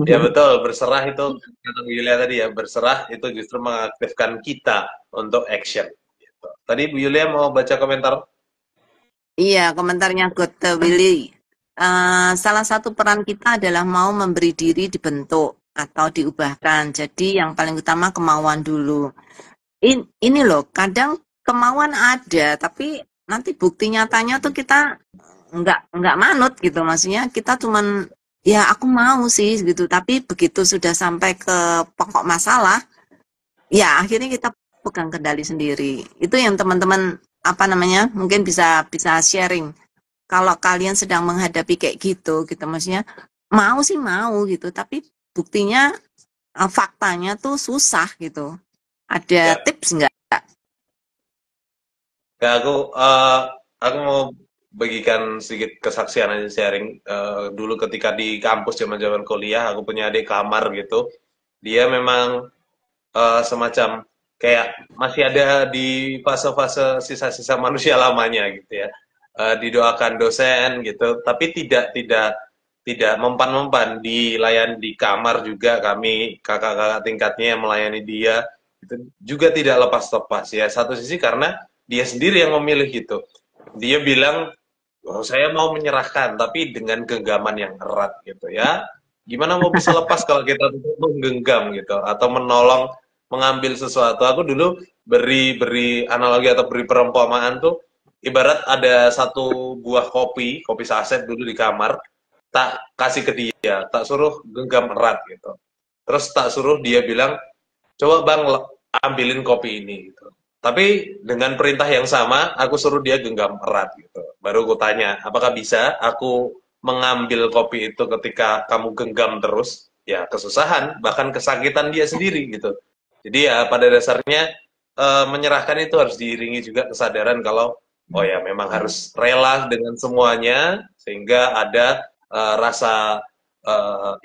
Ya betul, berserah itu kata Bu Yulia tadi ya, berserah itu justru mengaktifkan kita untuk action gitu. Tadi Bu Yulia mau baca komentar? Iya, komentarnya God Willy. Salah satu peran kita adalah mau memberi diri dibentuk atau diubahkan. Jadi yang paling utama kemauan dulu. Ini loh, kadang kemauan ada, tapi nanti bukti nyatanya tuh kita nggak manut gitu. Maksudnya kita cuman ya aku mau sih gitu, tapi begitu sudah sampai ke pokok masalah, ya akhirnya kita pegang kendali sendiri. Itu yang teman-teman mungkin bisa sharing. Kalau kalian sedang menghadapi kayak gitu maksudnya mau gitu, tapi buktinya faktanya tuh susah gitu. Ada tips nggak? Ya, aku mau bagikan sedikit kesaksian aja, sharing. Dulu ketika di kampus zaman-zaman kuliah, aku punya adik kamar gitu. Dia memang semacam kayak masih ada di fase-fase sisa-sisa manusia lamanya gitu ya. Didoakan dosen gitu, tapi tidak mempan-mempan, dilayani di kamar juga, kami kakak-kakak tingkatnya yang melayani dia itu juga tidak lepas-lepas ya. Satu sisi karena dia sendiri yang memilih gitu. Dia bilang, oh, saya mau menyerahkan, tapi dengan genggaman yang erat gitu ya. Gimana mau bisa lepas kalau kita tuh menggenggam gitu atau menolong mengambil sesuatu. Aku dulu beri analogi atau beri perumpamaan tuh ibarat ada satu buah kopi saset dulu di kamar, tak kasih ke dia, tak suruh genggam erat gitu. Terus tak suruh dia bilang, coba bang ambilin kopi ini gitu. Tapi dengan perintah yang sama, aku suruh dia genggam erat gitu. Baru aku tanya, apakah bisa aku mengambil kopi itu ketika kamu genggam terus? Ya kesusahan, bahkan kesakitan dia sendiri gitu. Jadi ya pada dasarnya menyerahkan itu harus diiringi juga kesadaran kalau oh ya memang harus rela dengan semuanya sehingga ada rasa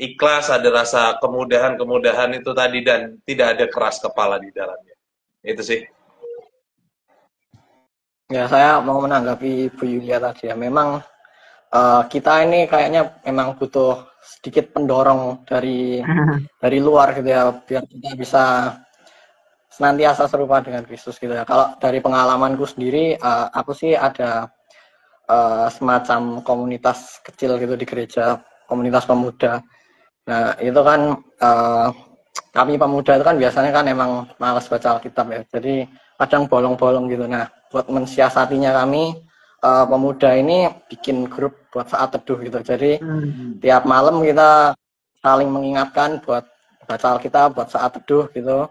ikhlas, ada rasa kemudahan-kemudahan itu tadi dan tidak ada keras kepala di dalamnya. Itu sih. Ya, saya mau menanggapi Bu Yulia tadi ya. Memang kita ini kayaknya memang butuh sedikit pendorong dari luar gitu ya, biar kita bisa senantiasa serupa dengan Kristus gitu ya. Kalau dari pengalamanku sendiri, aku sih ada semacam komunitas kecil gitu di gereja, komunitas pemuda. Nah, itu kan kami pemuda itu kan biasanya kan emang malas baca Alkitab ya. Jadi kadang bolong-bolong gitu. Nah, buat mensiasatinya kami pemuda ini bikin grup buat saat teduh gitu. Jadi tiap malam kita saling mengingatkan buat baca Alkitab, buat saat teduh gitu.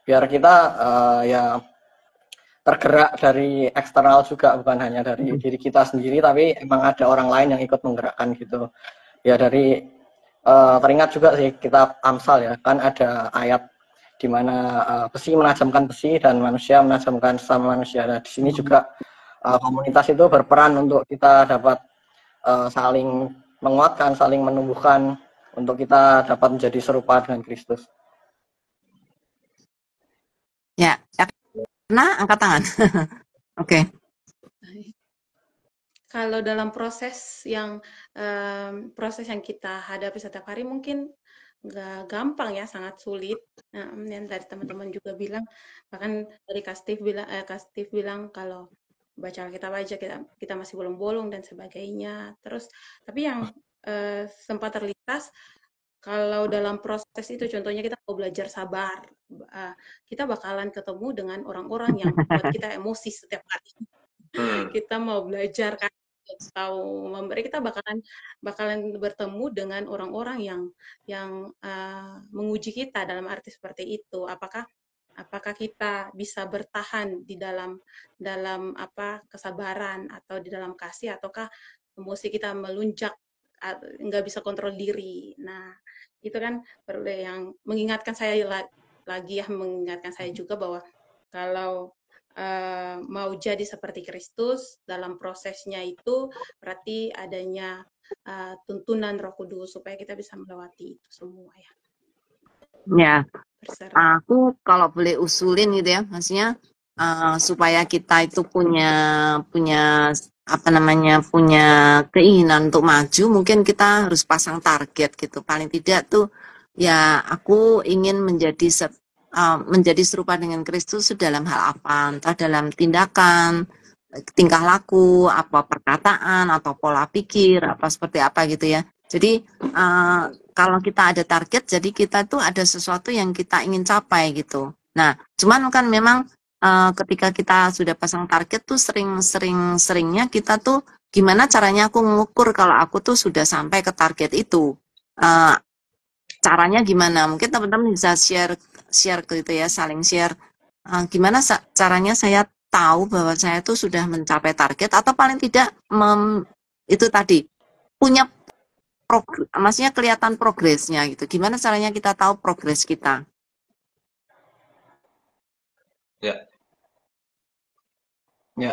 Biar kita ya tergerak dari eksternal juga, bukan hanya dari diri kita sendiri, tapi emang ada orang lain yang ikut menggerakkan gitu. Ya dari teringat juga sih kitab Amsal ya, kan ada ayat di mana besi menajamkan besi dan manusia menajamkan sesama manusia. Nah, di sini juga komunitas itu berperan untuk kita dapat saling menguatkan, saling menumbuhkan untuk kita dapat menjadi serupa dengan Kristus. Ya, karena angkat tangan. Oke. Kalau dalam proses yang kita hadapi setiap hari mungkin nggak gampang ya, sangat sulit. Yang dari teman-teman juga bilang, bahkan dari Kak Steve bilang kalau baca Alkitab aja kita masih bolong-bolong dan sebagainya. Terus, tapi yang sempat terlintas, kalau dalam proses itu, contohnya kita mau belajar sabar, kita bakalan ketemu dengan orang-orang yang buat kita emosi setiap hari. Kita mau belajar kan, tahu memberi, kita bakalan bertemu dengan orang-orang yang menguji kita dalam arti seperti itu. Apakah kita bisa bertahan di dalam kesabaran atau di dalam kasih, ataukah emosi kita melunjak, nggak bisa kontrol diri. Nah, itu kan perlu yang mengingatkan saya mengingatkan saya juga bahwa kalau mau jadi seperti Kristus, dalam prosesnya itu berarti adanya tuntunan Roh Kudus supaya kita bisa melewati itu semua ya. Ya, aku kalau boleh usulin gitu ya, maksudnya supaya kita itu punya punya keinginan untuk maju, mungkin kita harus pasang target gitu. Paling tidak tuh ya aku ingin menjadi serupa dengan Kristus dalam hal apa, entah dalam tindakan, tingkah laku, apa perkataan atau pola pikir, apa seperti apa gitu ya. Jadi kalau kita ada target, jadi kita tuh ada sesuatu yang kita ingin capai gitu. Nah, cuman kan memang ketika kita sudah pasang target tuh seringnya kita tuh gimana caranya aku mengukur kalau aku tuh sudah sampai ke target itu. Caranya gimana? Mungkin teman-teman bisa share gitu ya, saling share. Gimana caranya saya tahu bahwa saya tuh sudah mencapai target, atau paling tidak itu tadi punya maksudnya kelihatan progresnya gitu. Gimana caranya kita tahu progres kita? Ya,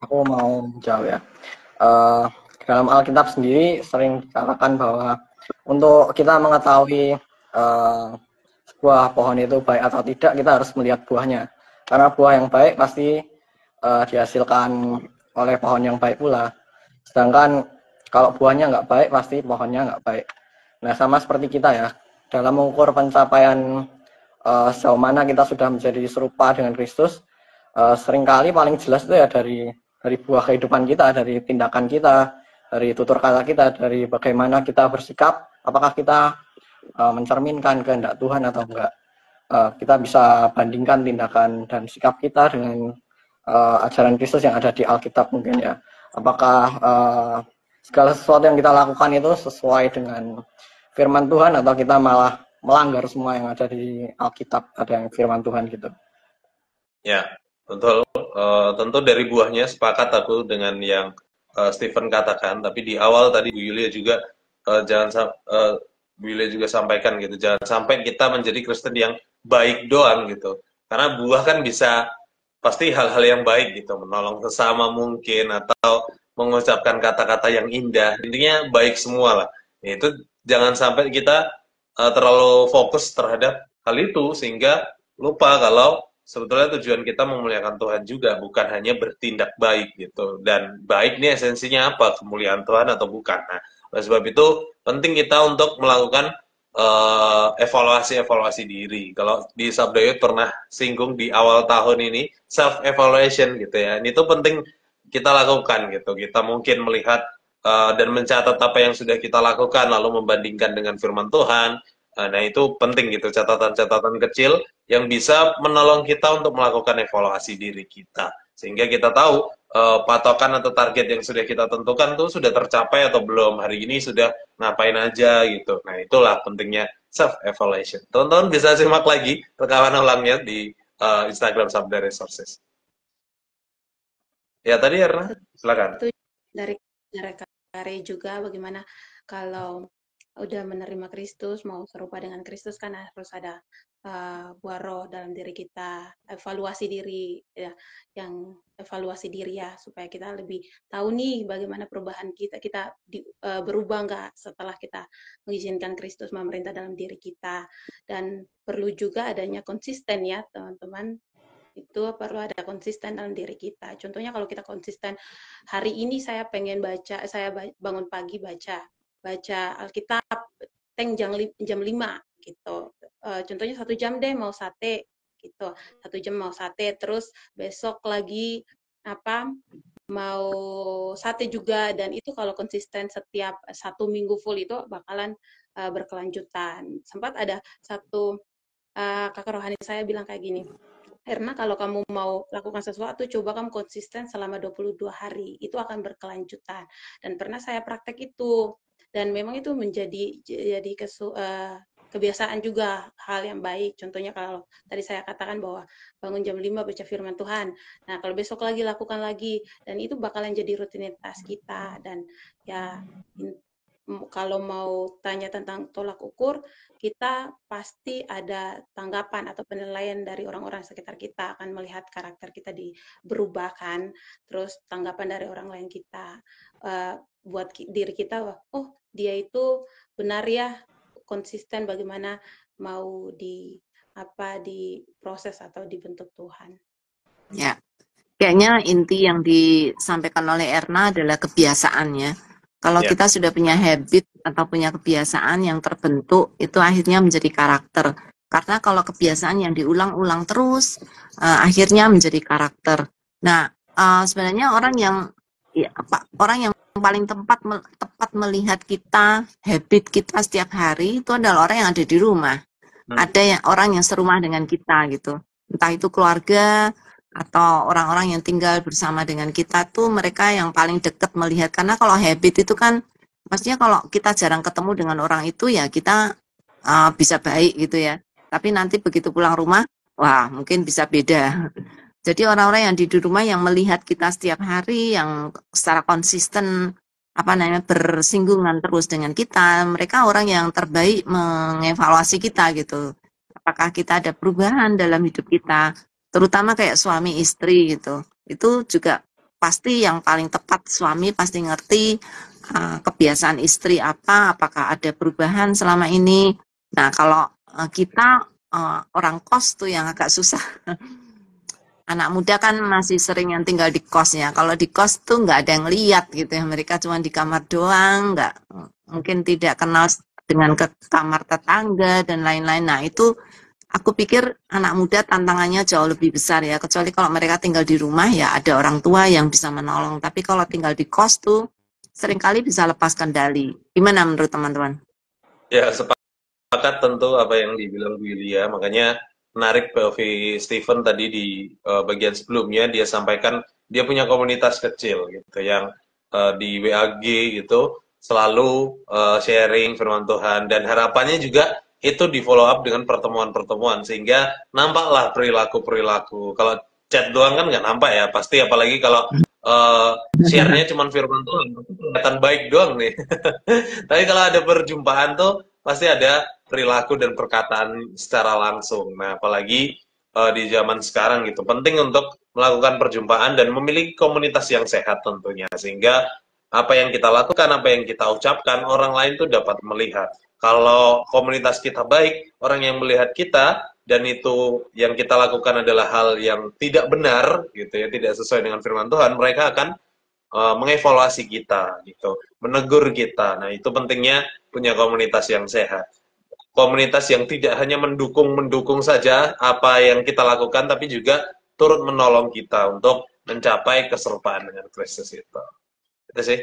aku mau jawab ya. Dalam Alkitab sendiri sering dikatakan bahwa untuk kita mengetahui sebuah pohon itu baik atau tidak, kita harus melihat buahnya. Karena buah yang baik pasti dihasilkan oleh pohon yang baik pula. Sedangkan kalau buahnya nggak baik, pasti pohonnya nggak baik. Nah, sama seperti kita ya, dalam mengukur pencapaian sejauh mana kita sudah menjadi serupa dengan Kristus, seringkali paling jelas itu ya dari buah kehidupan kita, dari tindakan kita, dari tutur kata kita, dari bagaimana kita bersikap, apakah kita mencerminkan kehendak Tuhan atau enggak. Kita bisa bandingkan tindakan dan sikap kita dengan ajaran Kristus yang ada di Alkitab mungkin ya. Apakah segala sesuatu yang kita lakukan itu sesuai dengan firman Tuhan atau kita malah melanggar semua yang ada di Alkitab, ada yang firman Tuhan gitu. Ya, betul. Tentu dari buahnya sepakat aku dengan yang Stephen katakan, tapi di awal tadi Bu Yulia juga Bu Yulia juga sampaikan gitu, jangan sampai kita menjadi Kristen yang baik doang gitu. Karena buah kan bisa pasti hal-hal yang baik gitu, menolong sesama mungkin atau mengucapkan kata-kata yang indah. Intinya baik semua lah. Itu jangan sampai kita terlalu fokus terhadap hal itu sehingga lupa kalau sebetulnya tujuan kita memuliakan Tuhan juga, bukan hanya bertindak baik gitu. Dan baik ini esensinya apa? Kemuliaan Tuhan atau bukan? Nah, oleh sebab itu penting kita untuk melakukan evaluasi diri. Kalau di Sabda Youth pernah singgung di awal tahun ini self evaluation gitu ya. Ini tuh penting kita lakukan gitu. Kita mungkin melihat dan mencatat apa yang sudah kita lakukan lalu membandingkan dengan firman Tuhan. Nah, itu penting gitu, catatan-catatan kecil yang bisa menolong kita untuk melakukan evaluasi diri kita. Sehingga kita tahu patokan atau target yang sudah kita tentukan tuh sudah tercapai atau belum, hari ini sudah ngapain aja gitu. Nah, itulah pentingnya self evaluation. Teman-teman bisa simak lagi rekaman ulangnya di Instagram Sabda Resources. Ya tadi Erna, silakan. Itu dari Kare juga bagaimana kalau udah menerima Kristus, mau serupa dengan Kristus kan harus ada buah roh dalam diri kita, evaluasi diri ya, yang evaluasi diri ya, supaya kita lebih tahu nih bagaimana perubahan kita berubah nggak setelah kita mengizinkan Kristus memerintah dalam diri kita. Dan perlu juga adanya konsisten ya teman-teman, itu perlu ada konsisten dalam diri kita. Contohnya kalau kita konsisten, hari ini saya pengen baca, saya bangun pagi baca Alkitab jam 5 gitu. Contohnya 1 jam deh mau sate gitu, 1 jam mau sate, terus besok lagi mau sate juga. Dan itu kalau konsisten setiap 1 minggu full itu bakalan berkelanjutan. Sempat ada satu kakak rohani saya bilang kayak gini, Erna, kalau kamu mau lakukan sesuatu, coba kamu konsisten selama 22 hari. Itu akan berkelanjutan. Dan pernah saya praktek itu. Dan memang itu menjadi kebiasaan juga, hal yang baik. Contohnya kalau tadi saya katakan bahwa bangun jam 5 baca firman Tuhan. Nah, kalau besok lagi lakukan lagi. Dan itu bakalan jadi rutinitas kita. Dan ya, kalau mau tanya tentang tolak ukur, kita pasti ada tanggapan atau penilaian dari orang-orang sekitar kita, akan melihat karakter kita berubah kan, terus tanggapan dari orang lain kita buat diri kita, oh dia itu benar ya, konsisten bagaimana mau diproses atau dibentuk Tuhan. Ya, kayaknya inti yang disampaikan oleh Erna adalah kebiasaannya. Kalau kita sudah punya habit atau punya kebiasaan yang terbentuk, itu akhirnya menjadi karakter. Karena kalau kebiasaan yang diulang-ulang terus, akhirnya menjadi karakter. Nah, sebenarnya orang yang paling tepat melihat kita, habit kita setiap hari, itu adalah orang yang ada di rumah. Ada orang yang serumah dengan kita gitu. Entah itu keluarga, atau orang-orang yang tinggal bersama dengan kita tuh mereka yang paling dekat melihat. Karena kalau habit itu kan maksudnya kalau kita jarang ketemu dengan orang itu ya kita bisa baik gitu ya, tapi nanti begitu pulang rumah wah mungkin bisa beda. Jadi orang-orang yang di rumah yang melihat kita setiap hari, yang secara konsisten bersinggungan terus dengan kita, mereka orang yang terbaik mengevaluasi kita gitu, apakah kita ada perubahan dalam hidup kita, terutama kayak suami istri gitu. Itu juga pasti yang paling tepat, suami pasti ngerti kebiasaan istri apakah ada perubahan selama ini. Nah, kalau kita orang kos tuh yang agak susah. Anak muda kan masih sering yang tinggal di kos ya. Kalau di kos tuh nggak ada yang lihat gitu ya. Mereka cuma di kamar doang, mungkin tidak kenal dengan ke kamar tetangga dan lain-lain. Nah, itu aku pikir anak muda tantangannya jauh lebih besar ya, kecuali kalau mereka tinggal di rumah ya ada orang tua yang bisa menolong. Tapi kalau tinggal di kos tuh seringkali bisa lepas kendali. Gimana menurut teman-teman? Ya, sepakat tentu apa yang dibilang Bu Yulia, makanya menarik POV Stephen tadi di bagian sebelumnya, dia sampaikan dia punya komunitas kecil gitu yang di WAG gitu selalu sharing firman Tuhan, dan harapannya juga itu di follow up dengan pertemuan-pertemuan sehingga nampaklah perilaku-perilaku. Kalau chat doang kan nggak nampak ya, pasti apalagi kalau share-nya cuma firman Tuhan, itu kelihatan baik doang nih. Tapi kalau ada perjumpaan tuh pasti ada perilaku dan perkataan secara langsung. Nah, apalagi di zaman sekarang gitu, penting untuk melakukan perjumpaan dan memiliki komunitas yang sehat tentunya, sehingga apa yang kita lakukan, apa yang kita ucapkan, orang lain tuh dapat melihat. Kalau komunitas kita baik, orang yang melihat kita dan itu yang kita lakukan adalah hal yang tidak benar gitu ya, tidak sesuai dengan firman Tuhan, mereka akan mengevaluasi kita gitu, menegur kita. Nah, itu pentingnya punya komunitas yang sehat. Komunitas yang tidak hanya mendukung saja apa yang kita lakukan, tapi juga turut menolong kita untuk mencapai keserupaan dengan Kristus itu. Itu sih.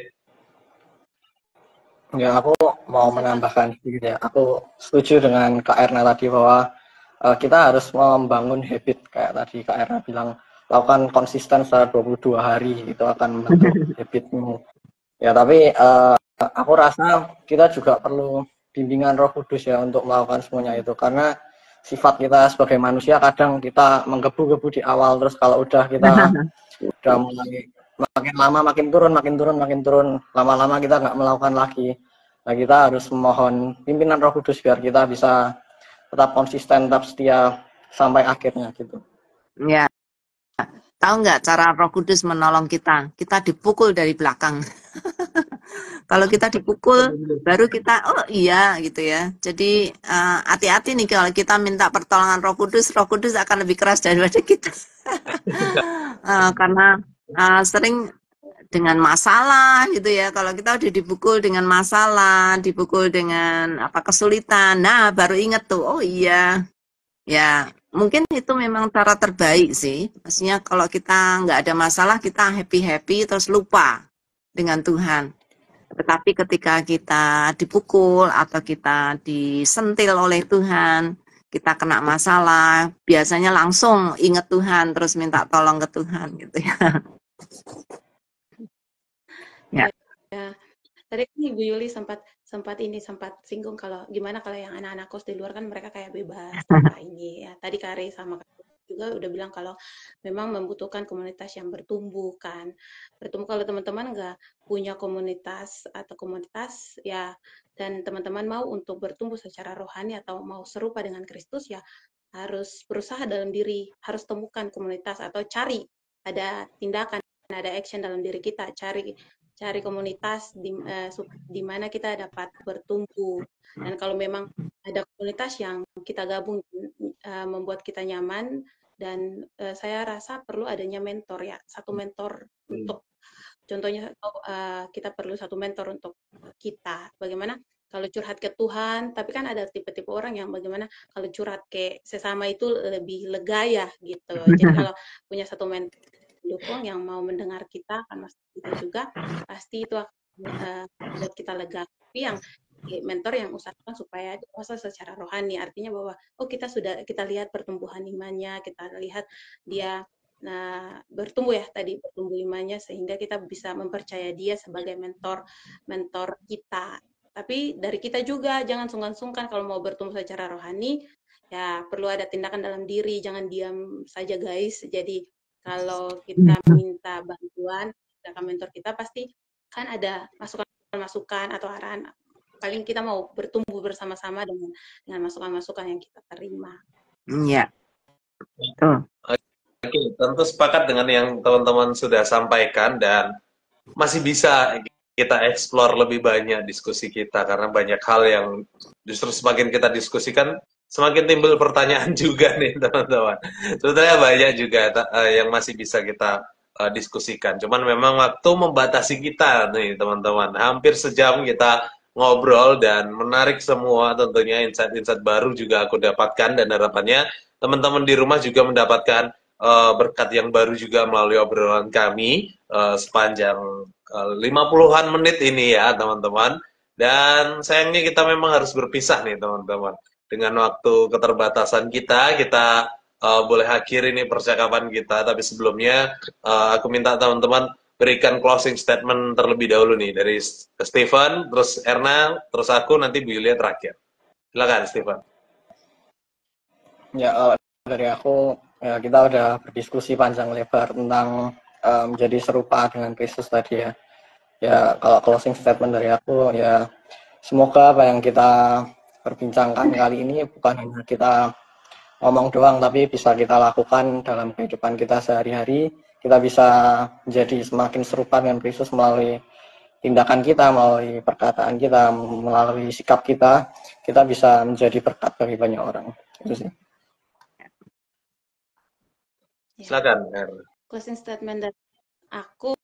Ya, aku mau menambahkan sedikit ya. Aku setuju dengan Kak Erna tadi bahwa kita harus membangun habit kayak tadi Kak Erna bilang, lakukan konsisten secara 22 hari itu akan membentuk habitmu. Ya, tapi aku rasa kita juga perlu bimbingan Roh Kudus ya untuk melakukan semuanya itu, karena sifat kita sebagai manusia kadang kita menggebu-gebu di awal, terus kalau udah kita udah mulai makin lama makin turun, lama-lama kita nggak melakukan lagi. Nah, kita harus memohon pimpinan Roh Kudus biar kita bisa tetap konsisten, tetap setia sampai akhirnya gitu. Ya, tahu nggak cara Roh Kudus menolong kita? Kita dipukul dari belakang. Kalau kita dipukul, baru kita, oh iya gitu ya. Jadi hati-hati nih kalau kita minta pertolongan Roh Kudus akan lebih keras daripada kita. Karena sering dengan masalah gitu ya. Kalau kita udah dipukul dengan masalah, dipukul dengan apa kesulitan, nah baru inget tuh, oh iya, ya mungkin itu memang cara terbaik sih. Maksudnya kalau kita nggak ada masalah, kita happy-happy terus lupa dengan Tuhan. Tetapi ketika kita dipukul atau kita disentil oleh Tuhan, kita kena masalah, biasanya langsung inget Tuhan, terus minta tolong ke Tuhan gitu ya. Ya. Tadi kan Ibu Yuli sempat singgung kalau gimana kalau yang anak-anak kos di luar kan mereka kayak bebas tanpa ini ya. Tadi Kare sama Kak juga udah bilang kalau memang membutuhkan komunitas yang bertumbuh kan. Bertumbuh kalau teman-teman nggak punya komunitas ya, dan teman-teman mau untuk bertumbuh secara rohani atau mau serupa dengan Kristus ya, harus berusaha dalam diri, harus temukan komunitas atau cari, ada tindakan, ada action dalam diri kita, cari komunitas di mana kita dapat bertumbuh. Dan kalau memang ada komunitas yang kita gabung membuat kita nyaman, dan saya rasa perlu adanya mentor ya, satu mentor untuk, contohnya kita perlu satu mentor untuk kita. Bagaimana kalau curhat ke Tuhan, tapi kan ada tipe-tipe orang yang bagaimana kalau curhat ke sesama itu lebih lega ya gitu. Jadi kalau punya satu mentor dukung yang mau mendengar kita, kan kita juga pasti itu akan membuat kita lega. Tapi yang mentor yang usahakan supaya dewasa secara rohani, artinya bahwa kita lihat pertumbuhan imannya, kita lihat dia bertumbuh ya, tadi bertumbuh imannya, sehingga kita bisa mempercaya dia sebagai mentor kita. Tapi dari kita juga jangan sungkan-sungkan kalau mau bertumbuh secara rohani, ya perlu ada tindakan dalam diri, jangan diam saja guys. Jadi kalau kita minta bantuan ke mentor kita, pasti kan ada masukan-masukan atau arahan. Paling kita mau bertumbuh bersama-sama dengan masukan-masukan yang kita terima. Iya. Oke, tentu sepakat dengan yang teman-teman sudah sampaikan, dan masih bisa kita explore lebih banyak diskusi kita, karena banyak hal yang justru semakin kita diskusikan semakin timbul pertanyaan juga nih teman-teman. Sebetulnya banyak juga yang masih bisa kita diskusikan. Cuman memang waktu membatasi kita nih teman-teman. Hampir sejam kita ngobrol dan menarik semua, tentunya insight-insight baru juga aku dapatkan, dan harapannya teman-teman di rumah juga mendapatkan berkat yang baru juga melalui obrolan kami sepanjang 50-an menit ini ya teman-teman. Dan sayangnya kita memang harus berpisah nih teman-teman. Dengan waktu keterbatasan kita boleh akhiri nih percakapan kita. Tapi sebelumnya aku minta teman-teman berikan closing statement terlebih dahulu nih dari Stephen, terus Erna, terus aku, nanti Bu Yulia terakhir. Silakan Stephen. Ya, dari aku ya, kita udah berdiskusi panjang lebar tentang menjadi serupa dengan Kristus tadi ya. Ya, kalau closing statement dari aku ya, semoga apa yang kita perbincangkan kali ini bukan hanya kita ngomong doang, tapi bisa kita lakukan dalam kehidupan kita sehari-hari. Kita bisa menjadi semakin serupa dengan Kristus melalui tindakan kita, melalui perkataan kita, melalui sikap kita. Kita bisa menjadi berkat bagi banyak orang. Itu sih. Silakan. Closing statement dari aku,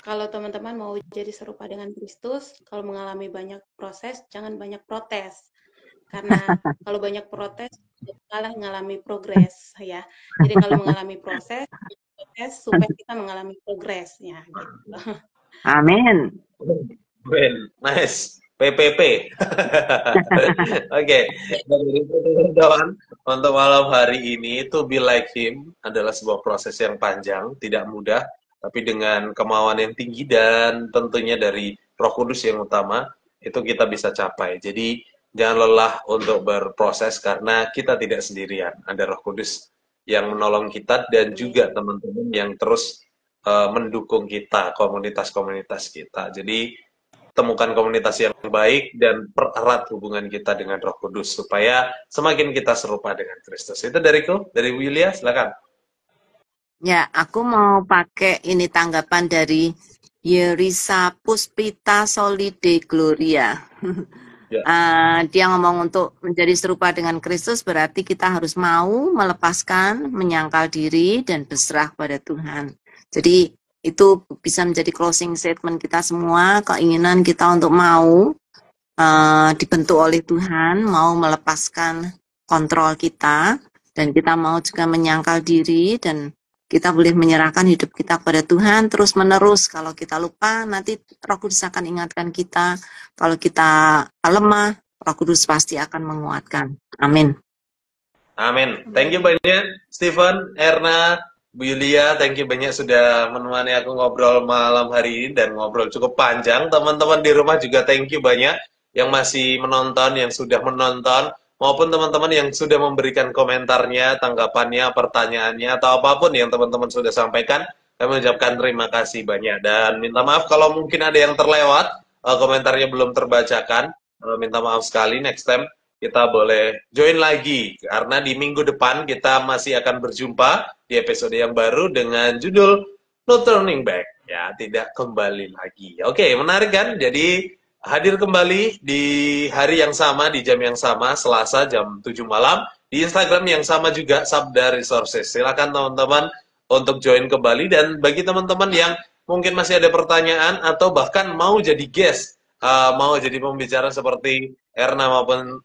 kalau teman-teman mau jadi serupa dengan Kristus, kalau mengalami banyak proses, jangan banyak protes. Karena kalau banyak protes, kalah mengalami progres ya. Jadi kalau mengalami proses supaya kita mengalami progres ya. Gitu. Amin. Nice. PPP. Oke. Teman-teman, untuk malam hari ini, To Be Like Him adalah sebuah proses yang panjang, tidak mudah, tapi dengan kemauan yang tinggi dan tentunya dari Roh Kudus yang utama, itu kita bisa capai. Jadi, jangan lelah untuk berproses karena kita tidak sendirian. Ada Roh Kudus yang menolong kita dan juga teman-teman yang terus mendukung kita, komunitas-komunitas kita. Jadi, temukan komunitas yang baik dan pererat hubungan kita dengan Roh Kudus supaya semakin kita serupa dengan Kristus. Itu dariku, dari Yulia, silakan. Ya, aku mau pakai ini tanggapan dari Yerisa Puspita Solide Gloria. Ya. Dia ngomong untuk menjadi serupa dengan Kristus berarti kita harus mau melepaskan, menyangkal diri, dan berserah pada Tuhan. Jadi itu bisa menjadi closing statement kita semua, keinginan kita untuk mau dibentuk oleh Tuhan, mau melepaskan kontrol kita, dan kita mau juga menyangkal diri, dan kita boleh menyerahkan hidup kita kepada Tuhan terus menerus. Kalau kita lupa, nanti Roh Kudus akan ingatkan kita. Kalau kita lemah, Roh Kudus pasti akan menguatkan. Amin. Amin. Thank you banyak, Stephen, Erna, Bu Yulia, thank you banyak sudah menemani aku ngobrol malam hari ini dan ngobrol cukup panjang. Teman-teman di rumah juga thank you banyak yang masih menonton, yang sudah menonton, maupun teman-teman yang sudah memberikan komentarnya, tanggapannya, pertanyaannya, atau apapun yang teman-teman sudah sampaikan. Kami mengucapkan terima kasih banyak dan minta maaf kalau mungkin ada yang terlewat, komentarnya belum terbacakan. Minta maaf sekali, next time kita boleh join lagi karena di minggu depan kita masih akan berjumpa di episode yang baru dengan judul No Turning Back, ya, tidak kembali lagi. Oke, menarik kan? Jadi hadir kembali di hari yang sama, di jam yang sama, Selasa jam 7 malam di Instagram yang sama juga, Sabda Resources. Silakan teman-teman untuk join kembali, dan bagi teman-teman yang mungkin masih ada pertanyaan atau bahkan mau jadi guest, mau jadi pembicara seperti Erna maupun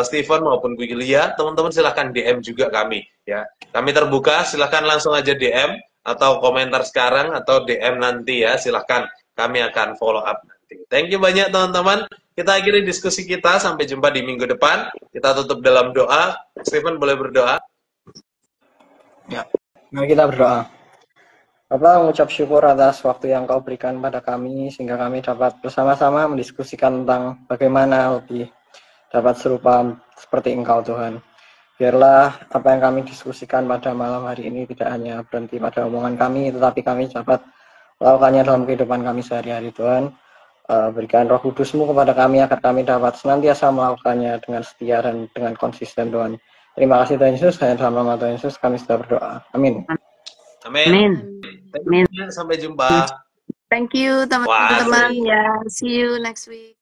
Stephen maupun Bu Yulia, teman-teman silahkan DM juga kami ya. Kami terbuka, silahkan langsung aja DM atau komentar sekarang atau DM nanti ya, silahkan kami akan follow up nanti. Thank you banyak teman-teman. Kita akhiri diskusi kita, sampai jumpa di minggu depan. Kita tutup dalam doa. Stephen boleh berdoa? Ya, mari kita berdoa. Bapak, mengucap syukur atas waktu yang Kau berikan pada kami, sehingga kami dapat bersama-sama mendiskusikan tentang bagaimana lebih dapat serupa seperti Engkau, Tuhan. Biarlah apa yang kami diskusikan pada malam hari ini tidak hanya berhenti pada omongan kami, tetapi kami dapat melakukannya dalam kehidupan kami sehari-hari, Tuhan. Berikan Roh Kudus-Mu kepada kami, agar kami dapat senantiasa melakukannya dengan setia dan dengan konsisten, Tuhan. Terima kasih, Tuhan Yesus. Hanya dalam nama Tuhan Yesus kami sudah berdoa. Amin. Amin. Sampai jumpa. Thank you teman-teman. Ya, see you next week.